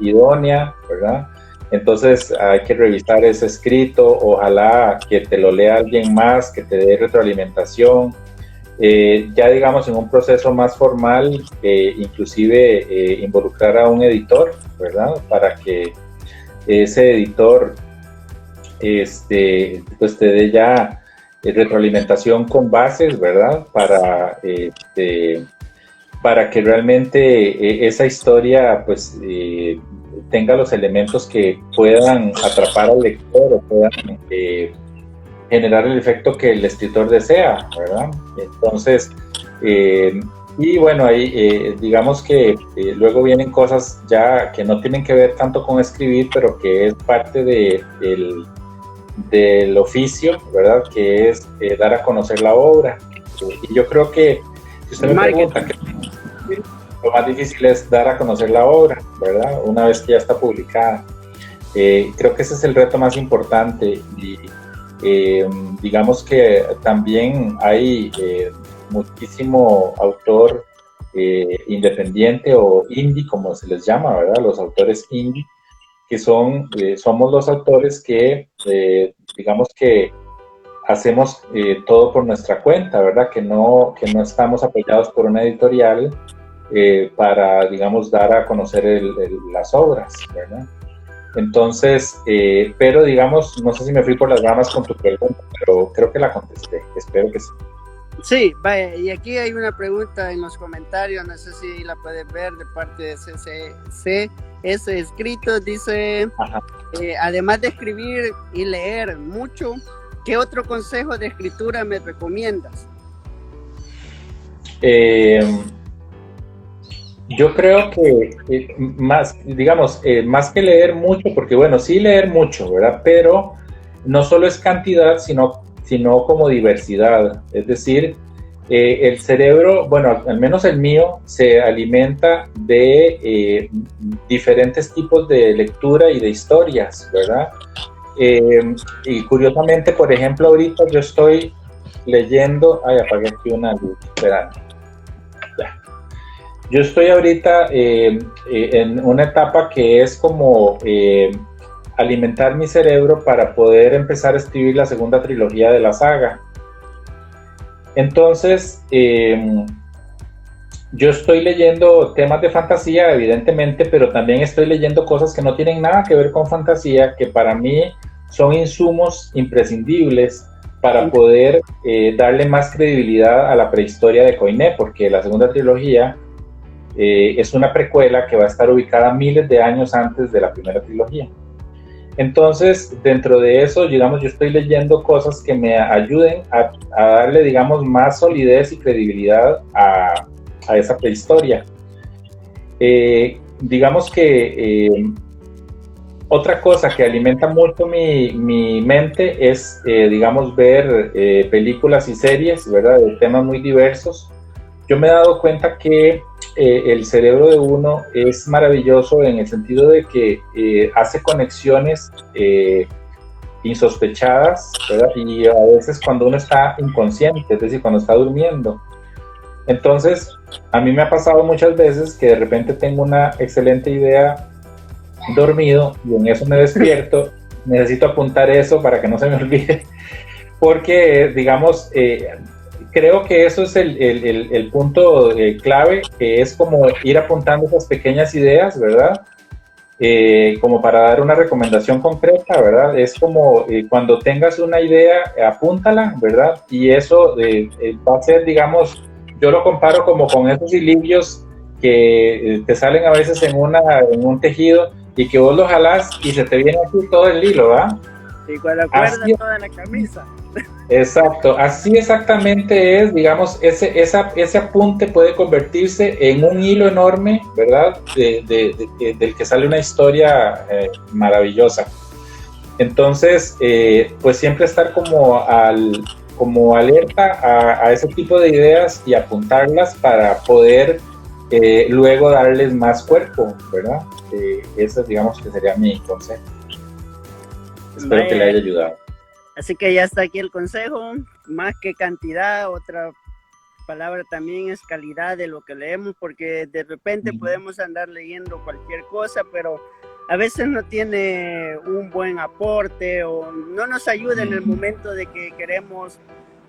idónea, ¿verdad? Entonces hay que revisar ese escrito, ojalá que te lo lea alguien más, que te dé retroalimentación. Ya digamos en un proceso más formal, inclusive involucrar a un editor, ¿verdad? Para que ese editor pues te dé ya retroalimentación con bases, ¿verdad? Para que realmente esa historia pues tenga los elementos que puedan atrapar al lector o puedan generar el efecto que el escritor desea, ¿verdad? Entonces, y bueno, ahí digamos que luego vienen cosas ya que no tienen que ver tanto con escribir, pero que es parte del oficio, ¿verdad? Que es dar a conocer la obra. Y yo creo que, si usted me pregunta, lo más difícil es dar a conocer la obra, ¿verdad? Una vez que ya está publicada. Creo que ese es el reto más importante y digamos que también hay muchísimo autor independiente o indie, como se les llama, ¿verdad? Los autores indie, que somos los autores que, digamos que hacemos todo por nuestra cuenta, ¿verdad? Que no estamos apoyados por una editorial para, digamos, dar a conocer las obras, ¿verdad? Entonces, pero digamos, no sé si me fui por las ramas con tu pregunta, pero creo que la contesté, espero que sí. Sí, vaya, y aquí hay una pregunta en los comentarios, no sé si la puedes ver, de parte de CCC, ese escrito, dice, además de escribir y leer mucho, ¿qué otro consejo de escritura me recomiendas? Yo creo que más, digamos, más que leer mucho, porque bueno, sí leer mucho, ¿verdad? Pero no solo es cantidad, sino como diversidad. Es decir, el cerebro, bueno, al menos el mío, se alimenta de diferentes tipos de lectura y de historias, ¿verdad? Y curiosamente, por ejemplo, ahorita yo estoy leyendo, apagué aquí una luz, esperando. Yo estoy ahorita en una etapa que es como alimentar mi cerebro para poder empezar a escribir la segunda trilogía de la saga. Entonces, yo estoy leyendo temas de fantasía, evidentemente, pero también estoy leyendo cosas que no tienen nada que ver con fantasía, que para mí son insumos imprescindibles para poder darle más credibilidad a la prehistoria de Koiné, porque la segunda trilogía es una precuela que va a estar ubicada miles de años antes de la primera trilogía. Entonces, dentro de eso, digamos, yo estoy leyendo cosas que me ayuden a darle, digamos, más solidez y credibilidad a esa prehistoria. Digamos que otra cosa que alimenta mucho mi mente es, digamos, ver películas y series, ¿verdad?, de temas muy diversos. Yo me he dado cuenta que el cerebro de uno es maravilloso en el sentido de que hace conexiones insospechadas, ¿verdad? Y a veces cuando uno está inconsciente, es decir, cuando está durmiendo. Entonces, a mí me ha pasado muchas veces que de repente tengo una excelente idea dormido y en eso me despierto, necesito apuntar eso para que no se me olvide, porque, digamos, creo que eso es el punto clave, que es como ir apuntando esas pequeñas ideas, ¿verdad? Como para dar una recomendación concreta, ¿verdad? Es como cuando tengas una idea, apúntala, ¿verdad? Y eso va a ser, digamos, yo lo comparo como con esos hilillos que te salen a veces en un tejido y que vos lo jalás y se te viene aquí todo el hilo, ¿verdad? Y cuando acuerda toda la camisa. Exacto, así exactamente es, digamos, ese apunte puede convertirse en un hilo enorme, ¿verdad? Del que sale una historia maravillosa. Entonces, pues siempre estar como alerta a ese tipo de ideas y apuntarlas para poder luego darles más cuerpo, ¿verdad? Ese, digamos, que sería mi consejo. Espero que le haya ayudado. Así que ya está aquí el consejo, más que cantidad, otra palabra también es calidad de lo que leemos, porque de repente podemos andar leyendo cualquier cosa, pero a veces no tiene un buen aporte o no nos ayuda en el momento de que queremos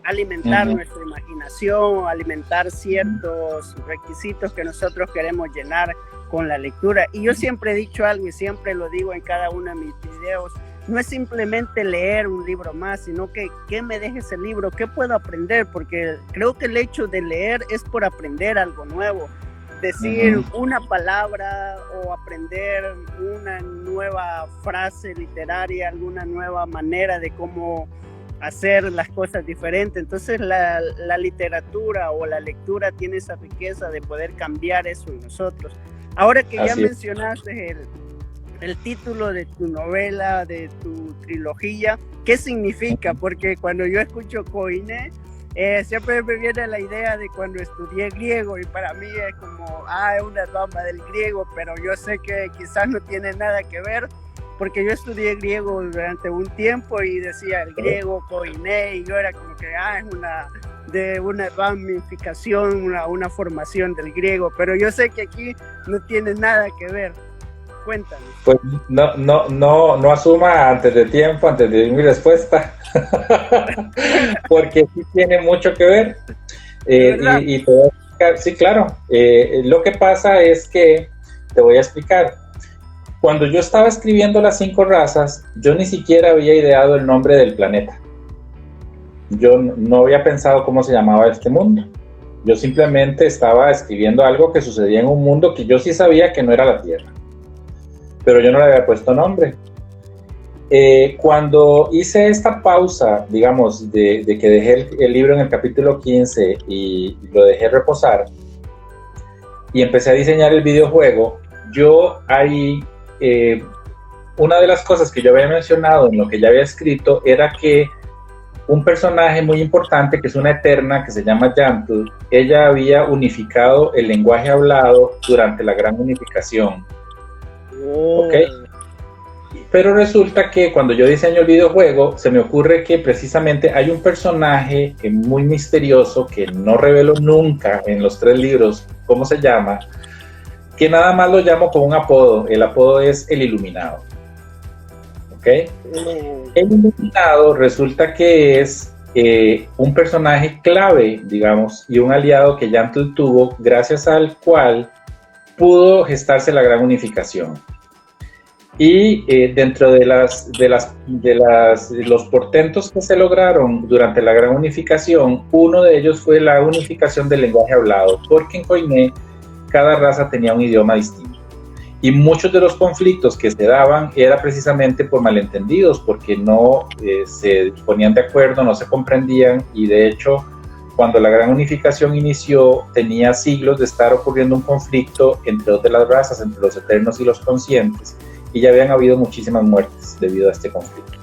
alimentar nuestra imaginación, alimentar ciertos requisitos que nosotros queremos llenar con la lectura. Y yo siempre he dicho algo y siempre lo digo en cada uno de mis videos, no es simplemente leer un libro más, sino que ¿qué me deja ese libro? ¿Qué puedo aprender? Porque creo que el hecho de leer es por aprender algo nuevo. Decir una palabra o aprender una nueva frase literaria, alguna nueva manera de cómo hacer las cosas diferentes. Entonces la literatura o la lectura tiene esa riqueza de poder cambiar eso en nosotros. Ahora que ya mencionaste el título de tu novela, de tu trilogía, ¿qué significa? Porque cuando yo escucho Koiné, siempre me viene la idea de cuando estudié griego y para mí es como, es una rama del griego, pero yo sé que quizás no tiene nada que ver, porque yo estudié griego durante un tiempo y decía el griego, Koiné, y yo era como que, es una ramificación, una formación del griego, pero yo sé que aquí no tiene nada que ver. Cuéntanos. Pues no asuma antes de tiempo, antes de mi respuesta, porque sí tiene mucho que ver. Y te voy a explicar, sí, claro. Lo que pasa es que, te voy a explicar, cuando yo estaba escribiendo Las 5 razas, yo ni siquiera había ideado el nombre del planeta. Yo no había pensado cómo se llamaba este mundo. Yo simplemente estaba escribiendo algo que sucedía en un mundo que yo sí sabía que no era la Tierra, pero yo no le había puesto nombre. Cuando hice esta pausa, digamos, de que dejé el libro en el capítulo 15 y lo dejé reposar, y empecé a diseñar el videojuego, yo ahí, una de las cosas que yo había mencionado en lo que ya había escrito era que un personaje muy importante, que es una eterna, que se llama Yantul, ella había unificado el lenguaje hablado durante la gran unificación. ¿Ok? Pero resulta que cuando yo diseño el videojuego, se me ocurre que precisamente hay un personaje muy misterioso que no revelo nunca en los 3 libros cómo se llama, que nada más lo llamo con un apodo. El apodo es el Iluminado. ¿Ok? El Iluminado resulta que es un personaje clave, digamos, y un aliado que Yantul tuvo, gracias al cual pudo gestarse la gran unificación. Y dentro de los portentos que se lograron durante la gran unificación, uno de ellos fue la unificación del lenguaje hablado, porque en Koiné cada raza tenía un idioma distinto. Y muchos de los conflictos que se daban era precisamente por malentendidos, porque no se ponían de acuerdo, no se comprendían, y de hecho, cuando la gran unificación inició, tenía siglos de estar ocurriendo un conflicto entre 2 de las razas, entre los eternos y los conscientes, y ya habían habido muchísimas muertes debido a este conflicto,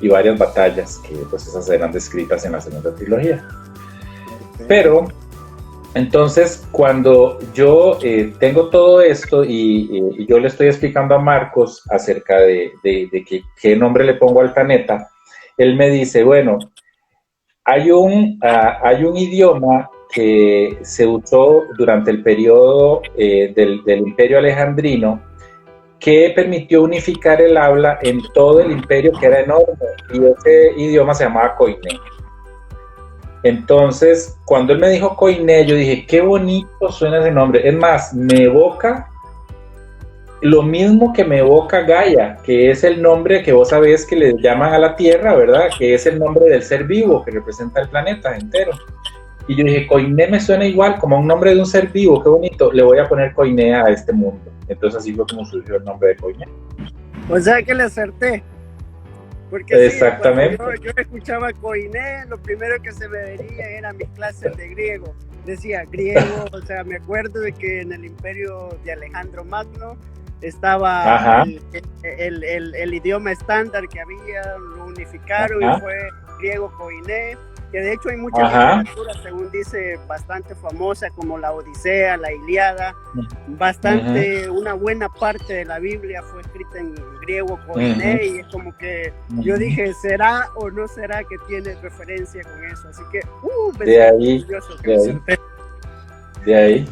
y varias batallas, que pues esas eran descritas en la segunda trilogía. Pero, entonces, cuando yo tengo todo esto y yo le estoy explicando a Marcos acerca de qué nombre le pongo al planeta, él me dice, bueno, hay un idioma que se usó durante el periodo del Imperio Alejandrino, que permitió unificar el habla en todo el imperio, que era enorme, y ese idioma se llamaba Koiné. Entonces, cuando él me dijo Koiné, yo dije, qué bonito suena ese nombre. Es más, me evoca lo mismo que me evoca Gaia, que es el nombre que vos sabés que le llaman a la Tierra, ¿verdad? Que es el nombre del ser vivo que representa el planeta entero. Y yo dije, Koiné me suena igual, como un nombre de un ser vivo, qué bonito, le voy a poner Koiné a este mundo. Entonces así fue como surgió el nombre de Koiné. O sea que le acerté. Porque sí, cuando Exactamente. yo escuchaba Koiné, lo primero que se me venía eran mis clases de griego. Decía griego, o sea, me acuerdo de que en el imperio de Alejandro Magno estaba Ajá, el idioma estándar que había, lo unificaron y ajá, fue griego Koiné, que de hecho hay mucha ajá. literatura, según dice, bastante famosa, como la Odisea, la Ilíada, Ujú, bastante, una buena parte de la Biblia fue escrita en griego ujú, Koiné, y es como que yo ujú. dije, ¿será o no será que tiene referencia con eso? Así que, me De siento ahí, orgulloso que de me ahí, senté. de ahí.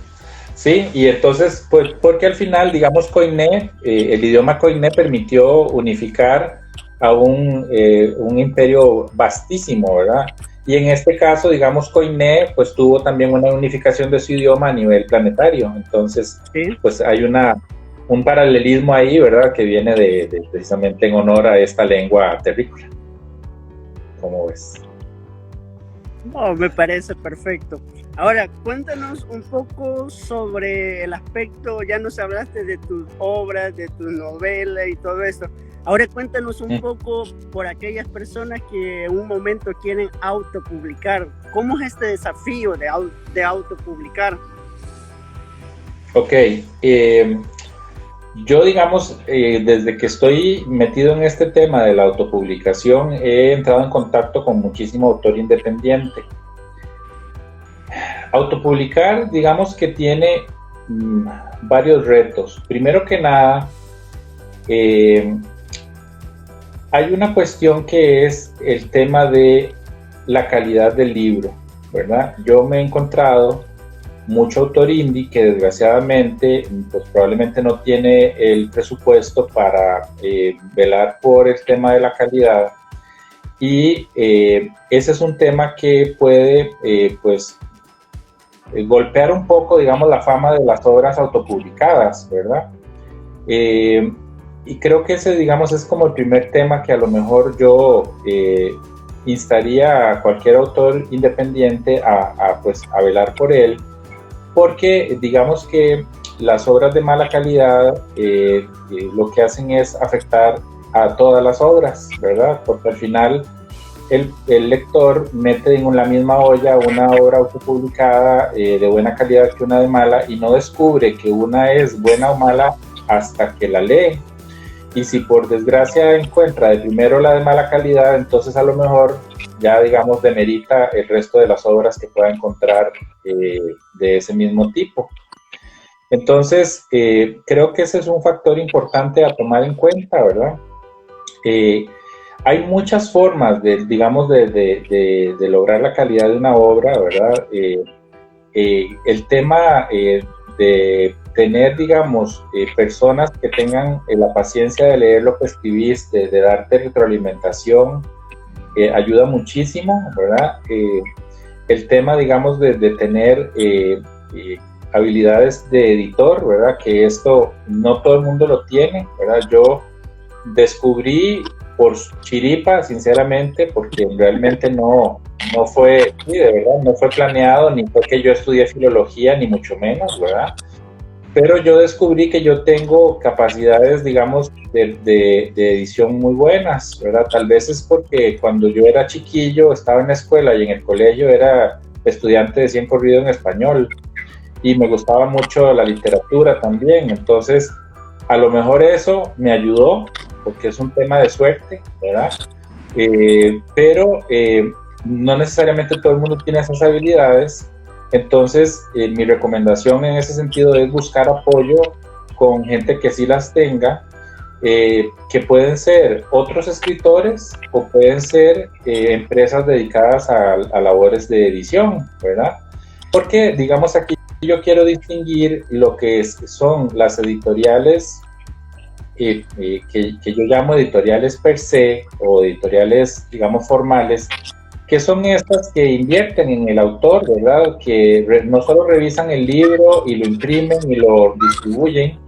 Sí, y entonces, pues, porque al final, digamos, Koiné, el idioma Koiné permitió unificar a un imperio vastísimo, ¿verdad? Y en este caso, digamos, Koiné, pues tuvo también una unificación de su idioma a nivel planetario. Entonces, ¿Sí? pues hay un paralelismo ahí, ¿verdad? Que viene de precisamente en honor a esta lengua terrícola, como ves. No, me parece perfecto. Ahora, cuéntanos un poco sobre el aspecto, ya nos hablaste de tus obras, de tus novelas y todo eso. Ahora cuéntanos un poco por aquellas personas que en un momento quieren autopublicar. ¿Cómo es este desafío de autopublicar? Ok, yo, digamos, desde que estoy metido en este tema de la autopublicación, he entrado en contacto con muchísimo autor independiente. Autopublicar, digamos que tiene varios retos. Primero que nada, eh, hay una cuestión que es el tema de la calidad del libro, ¿verdad? Yo me he encontrado mucho autor indie que desgraciadamente pues probablemente no tiene el presupuesto para velar por el tema de la calidad y ese es un tema que puede pues golpear un poco digamos la fama de las obras autopublicadas, ¿verdad? Eh, y creo que ese digamos es como el primer tema que a lo mejor yo instaría a cualquier autor independiente pues, a velar por él porque digamos que las obras de mala calidad lo que hacen es afectar a todas las obras, ¿verdad? Porque al final el lector mete en la misma olla una obra autopublicada de buena calidad que una de mala y no descubre que una es buena o mala hasta que la lee. Y si por desgracia encuentra de primero la de mala calidad, entonces a lo mejor ya digamos demerita el resto de las obras que pueda encontrar de ese mismo tipo. Entonces, creo que ese es un factor importante a tomar en cuenta, ¿verdad? Eh, hay muchas formas digamos, de lograr la calidad de una obra, ¿verdad? El tema de tener, digamos, personas que tengan la paciencia de leer lo que escribiste, de darte retroalimentación, ayuda muchísimo, ¿verdad? El tema, digamos, de tener habilidades de editor, ¿verdad? Que esto no todo el mundo lo tiene, ¿verdad? Yo descubrí por chiripa, sinceramente, porque realmente no fue, sí, de verdad, no fue planeado, ni fue que yo estudié filología, ni mucho menos, ¿verdad? Pero yo descubrí que yo tengo capacidades, digamos, de edición muy buenas, ¿verdad? Tal vez es porque cuando yo era chiquillo, estaba en la escuela y en el colegio era estudiante de 100 corrido en español y me gustaba mucho la literatura también, entonces a lo mejor eso me ayudó, porque es un tema de suerte, ¿verdad? Pero no necesariamente todo el mundo tiene esas habilidades, entonces mi recomendación en ese sentido es buscar apoyo con gente que sí las tenga, que pueden ser otros escritores o pueden ser empresas dedicadas a labores de edición, ¿verdad? Porque, digamos, aquí yo quiero distinguir lo que son las editoriales que yo llamo editoriales per se o editoriales, digamos, formales, que son estas que invierten en el autor, ¿verdad? Que no solo revisan el libro y lo imprimen y lo distribuyen,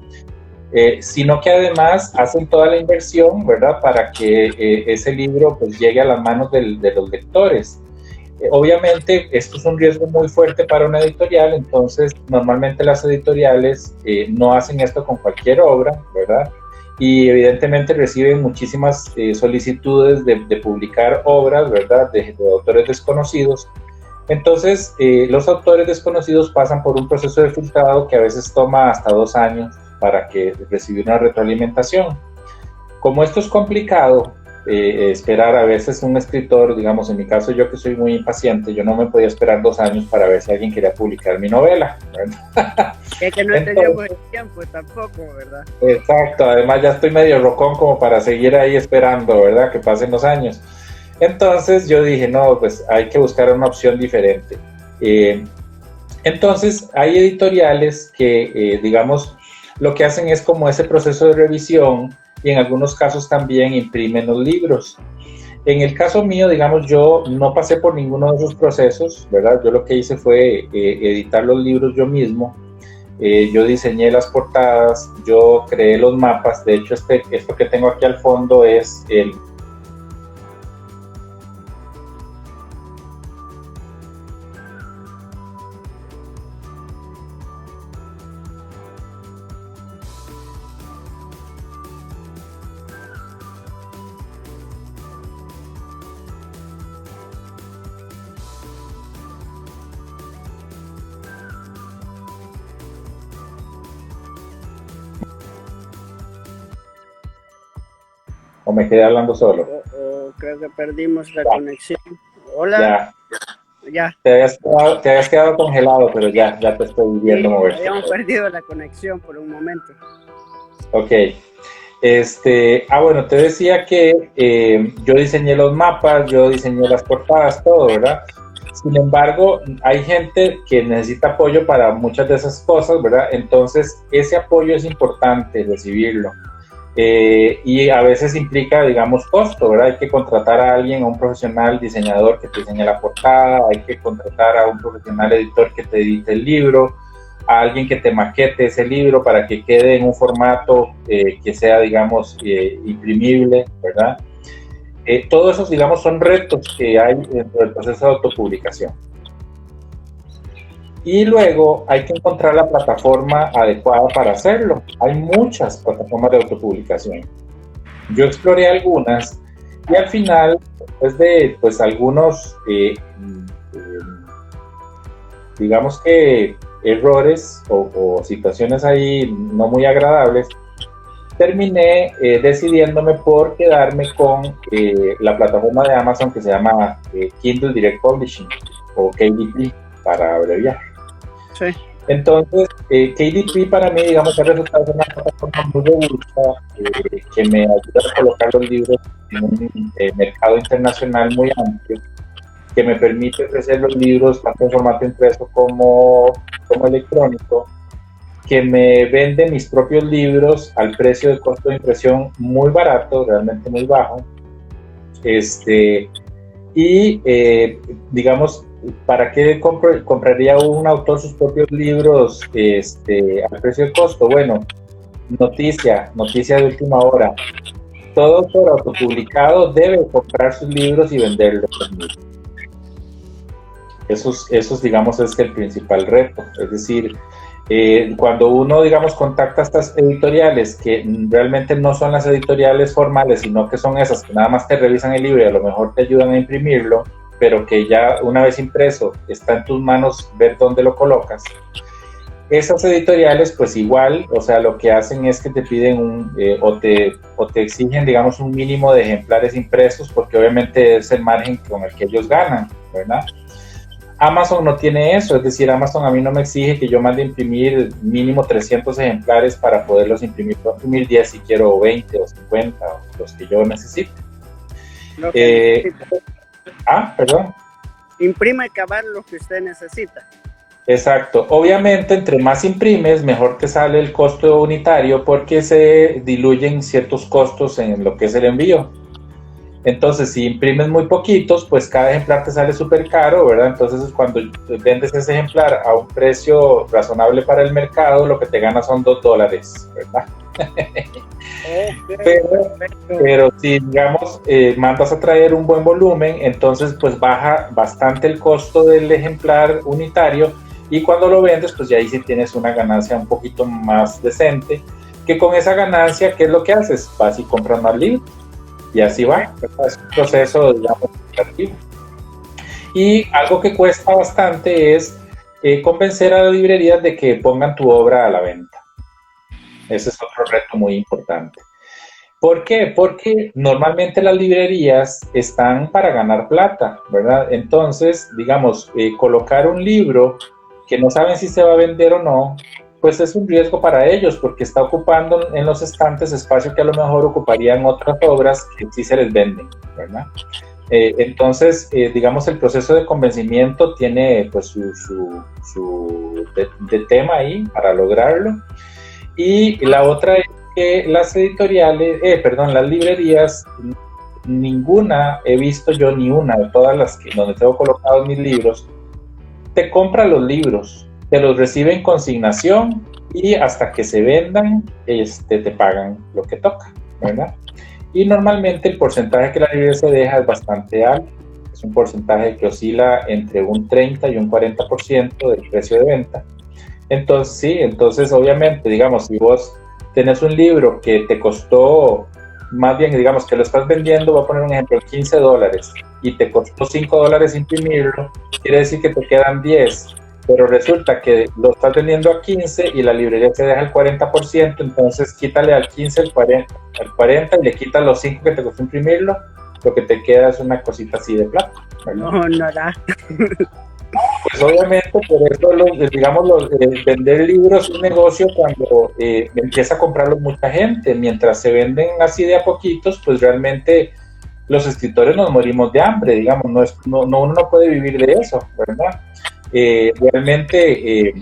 sino que además hacen toda la inversión, ¿verdad? Para que ese libro pues llegue a las manos de los lectores. Obviamente esto es un riesgo muy fuerte para una editorial, entonces normalmente las editoriales no hacen esto con cualquier obra, ¿verdad? y evidentemente reciben muchísimas solicitudes de publicar obras, ¿verdad?, de autores desconocidos. Entonces, los autores desconocidos pasan por un proceso de filtrado que a veces toma hasta 2 años para que recibir una retroalimentación. Como esto es complicado, esperar a veces un escritor, digamos, en mi caso yo que soy muy impaciente, yo no me podía esperar 2 años para ver si alguien quería publicar mi novela, ¿verdad? Es que no teníamos el tiempo tampoco, ¿verdad? Exacto, además ya estoy medio rocón como para seguir ahí esperando, ¿verdad?, que pasen los años. Entonces yo dije, no, pues hay que buscar una opción diferente. Entonces hay editoriales que, digamos, lo que hacen es como ese proceso de revisión y en algunos casos también imprimen los libros. En el caso mío, digamos, yo no pasé por ninguno de esos procesos, ¿verdad? Yo lo que hice fue editar los libros yo mismo. Yo diseñé las portadas, yo creé los mapas. De hecho, esto que tengo aquí al fondo es el... ¿O me quedé hablando solo? Creo que perdimos la conexión. Hola. Ya. Te habías quedado congelado, pero ya te estoy viendo mover. Habíamos perdido la conexión por un momento. Ok. Bueno, te decía que yo diseñé los mapas, yo diseñé las portadas, todo, ¿verdad? Sin embargo, hay gente que necesita apoyo para muchas de esas cosas, ¿verdad? Entonces, ese apoyo es importante recibirlo. Y a veces implica, digamos, costo, ¿verdad? Hay que contratar a alguien, a un profesional diseñador que te diseñe la portada, hay que contratar a un profesional editor que te edite el libro, a alguien que te maquete ese libro para que quede en un formato que sea, digamos, imprimible, ¿verdad? Todos esos, digamos, son retos que hay dentro del proceso de autopublicación. Y luego hay que encontrar la plataforma adecuada para hacerlo. Hay muchas plataformas de autopublicación. Yo exploré algunas y al final, después de pues, algunos, digamos que errores o situaciones ahí no muy agradables, terminé decidiéndome por quedarme con la plataforma de Amazon que se llama Kindle Direct Publishing o KDP para abreviar. Sí. Entonces, KDP para mí, digamos, ha resultado ser una plataforma muy robusta que me ayuda a colocar los libros en un mercado internacional muy amplio, que me permite ofrecer los libros tanto en formato impreso como electrónico, que me vende mis propios libros al precio de costo de impresión muy barato, realmente muy bajo. Digamos, ¿para qué compraría un autor sus propios libros al precio de costo? Bueno, noticia de última hora. Todo autor autopublicado debe comprar sus libros y venderlos. Eso, digamos, es el principal reto. Es decir, cuando uno, digamos, contacta a estas editoriales que realmente no son las editoriales formales, sino que son esas que nada más te revisan el libro y a lo mejor te ayudan a imprimirlo, pero que ya una vez impreso está en tus manos ver dónde lo colocas. Esas editoriales, pues igual, o sea, lo que hacen es que te piden o te exigen, digamos, un mínimo de ejemplares impresos, porque obviamente es el margen con el que ellos ganan, ¿verdad? Amazon no tiene eso, es decir, Amazon a mí no me exige que yo mande imprimir mínimo 300 ejemplares para poderlos imprimir. Puedo imprimir 10 si quiero, o 20 o 50, o los que yo necesite. Perdón. Imprime y acabar lo que usted necesita. Exacto. Obviamente, entre más imprimes, mejor te sale el costo unitario porque se diluyen ciertos costos en lo que es el envío. Entonces, si imprimes muy poquitos, pues cada ejemplar te sale súper caro, ¿verdad? Entonces, cuando vendes ese ejemplar a un precio razonable para el mercado, lo que te ganas son $2, ¿verdad? Pero si, digamos, mandas a traer un buen volumen, entonces, pues baja bastante el costo del ejemplar unitario y cuando lo vendes, pues ya ahí sí tienes una ganancia un poquito más decente, que con esa ganancia, ¿qué es lo que haces? Vas y compras más libros, y así va, es un proceso, digamos, creativo. Y algo que cuesta bastante es convencer a las librerías de que pongan tu obra a la venta. Ese es otro reto muy importante. ¿Por qué? Porque normalmente las librerías están para ganar plata, ¿verdad? Entonces, digamos, colocar un libro que no saben si se va a vender o no, pues es un riesgo para ellos, porque está ocupando en los estantes espacio que a lo mejor ocuparían otras obras que sí se les venden, ¿verdad? Entonces, digamos, el proceso de convencimiento tiene pues su tema ahí para lograrlo. Y la otra es que las editoriales, las librerías, ninguna, he visto yo ni una de todas las que donde tengo colocados mis libros, te compra los libros, te los recibe en consignación y hasta que se vendan, te pagan lo que toca, ¿verdad? Y normalmente el porcentaje que la librería se deja es bastante alto, es un porcentaje que oscila entre un 30 y un 40% del precio de venta. Entonces, sí, entonces obviamente, digamos, si vos tenés un libro que te costó, más bien, digamos, que lo estás vendiendo, voy a poner un ejemplo, $15, y te costó $5 imprimirlo, quiere decir que te quedan 10, pero resulta que lo estás vendiendo a 15 y la librería te deja el 40%, entonces quítale al 15 el 40 y le quitas los 5 que te costó imprimirlo, lo que te queda es una cosita así de plata, ¿verdad? No da. Pues obviamente por eso digamos vender libros es un negocio cuando empieza a comprarlo mucha gente. Mientras se venden así de a poquitos, pues realmente los escritores nos morimos de hambre, digamos, uno no puede vivir de eso, ¿verdad? Realmente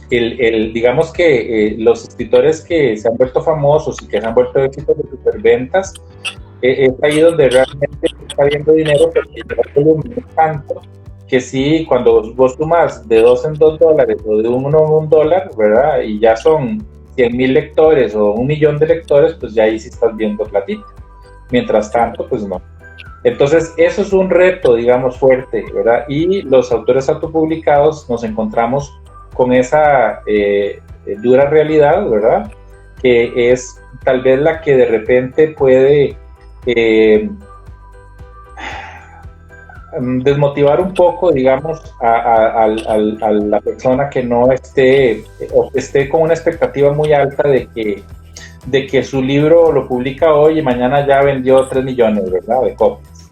digamos que los escritores que se han vuelto famosos y que se han vuelto éxitos de superventas, es ahí donde realmente está habiendo dinero, porque el volumen es tanto que sí, cuando vos sumas de 2 en 2 dólares o de 1 en 1 dólar, ¿verdad? Y ya son 100,000 lectores o 1,000,000 de lectores, pues ya ahí sí estás viendo platita. Mientras tanto, pues no. Entonces, eso es un reto, digamos, fuerte, ¿verdad? Y los autores autopublicados nos encontramos con esa dura realidad, ¿verdad? Que es tal vez la que de repente puede desmotivar un poco, digamos, a la persona que no esté o esté con una expectativa muy alta de que su libro lo publica hoy y mañana ya vendió 3 millones, ¿verdad?, de copias,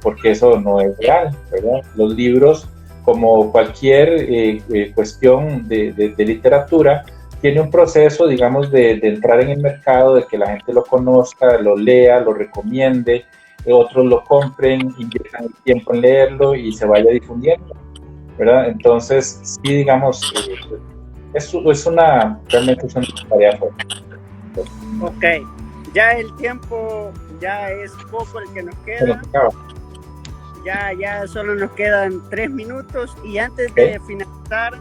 porque eso no es real, ¿verdad? Los libros, como cualquier cuestión de literatura, tiene un proceso, digamos, de entrar en el mercado, de que la gente lo conozca, lo lea, lo recomiende, otros lo compren, inviertan el tiempo en leerlo y se vaya difundiendo, ¿verdad? Entonces, sí, digamos, realmente es una tarea fuerte. Ok, ya el tiempo ya es poco el que nos queda. Ya solo nos quedan 3 minutos y antes de finalizar,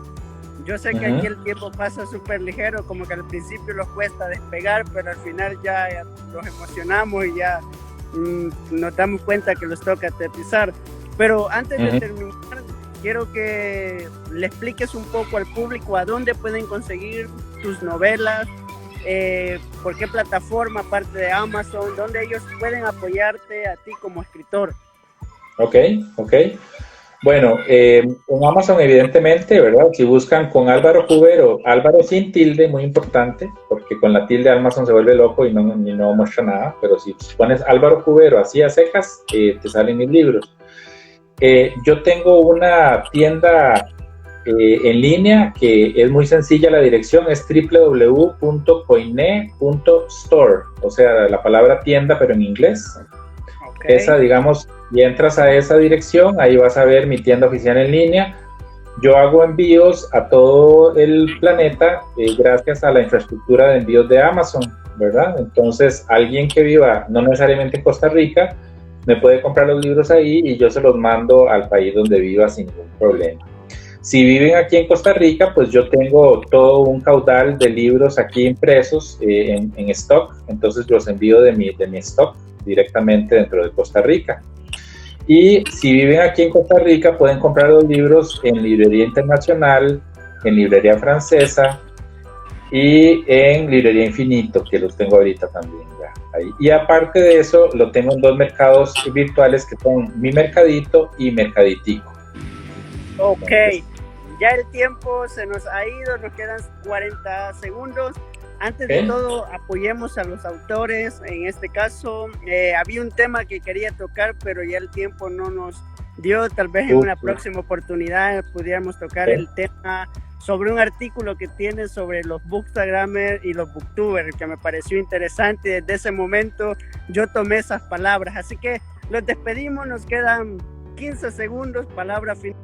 yo sé que aquí el tiempo pasa súper ligero, como que al principio nos cuesta despegar, pero al final ya nos emocionamos y ya nos damos cuenta que nos toca aterrizar. Pero antes de terminar, quiero que le expliques un poco al público a dónde pueden conseguir tus novelas, por qué plataforma, aparte de Amazon, dónde ellos pueden apoyarte a ti como escritor. Ok. Bueno, en Amazon, evidentemente, ¿verdad? Si buscan con Álvaro Cubero, Álvaro sin tilde, muy importante, porque con la tilde Amazon se vuelve loco y no muestra nada, pero si pones Álvaro Cubero así a secas, te salen mis libros. Yo tengo una tienda en línea que es muy sencilla, la dirección es www.koine.store, o sea, la palabra tienda, pero en inglés. Okay. Esa, digamos, y entras a esa dirección, ahí vas a ver mi tienda oficial en línea. Yo hago envíos a todo el planeta gracias a la infraestructura de envíos de Amazon, ¿verdad? Entonces, alguien que viva no necesariamente en Costa Rica me puede comprar los libros ahí y yo se los mando al país donde viva sin ningún problema. Si viven aquí en Costa Rica, pues yo tengo todo un caudal de libros aquí impresos en stock, entonces los envío de mi stock directamente dentro de Costa Rica. Y si viven aquí en Costa Rica, pueden comprar los libros en Librería Internacional, en Librería Francesa, y en Librería Infinito, que los tengo ahorita también ya ahí. Y aparte de eso, lo tengo en 2 mercados virtuales que son Mi Mercadito y Mercaditico. Ok, entonces, ya el tiempo se nos ha ido, nos quedan 40 segundos. Antes de todo, apoyemos a los autores. En este caso, había un tema que quería tocar, pero ya el tiempo no nos dio. Tal vez en una próxima oportunidad pudiéramos tocar el tema sobre un artículo que tiene sobre los bookstagrammers y los booktubers, que me pareció interesante. Desde ese momento yo tomé esas palabras. Así que los despedimos, nos quedan 15 segundos, palabra final.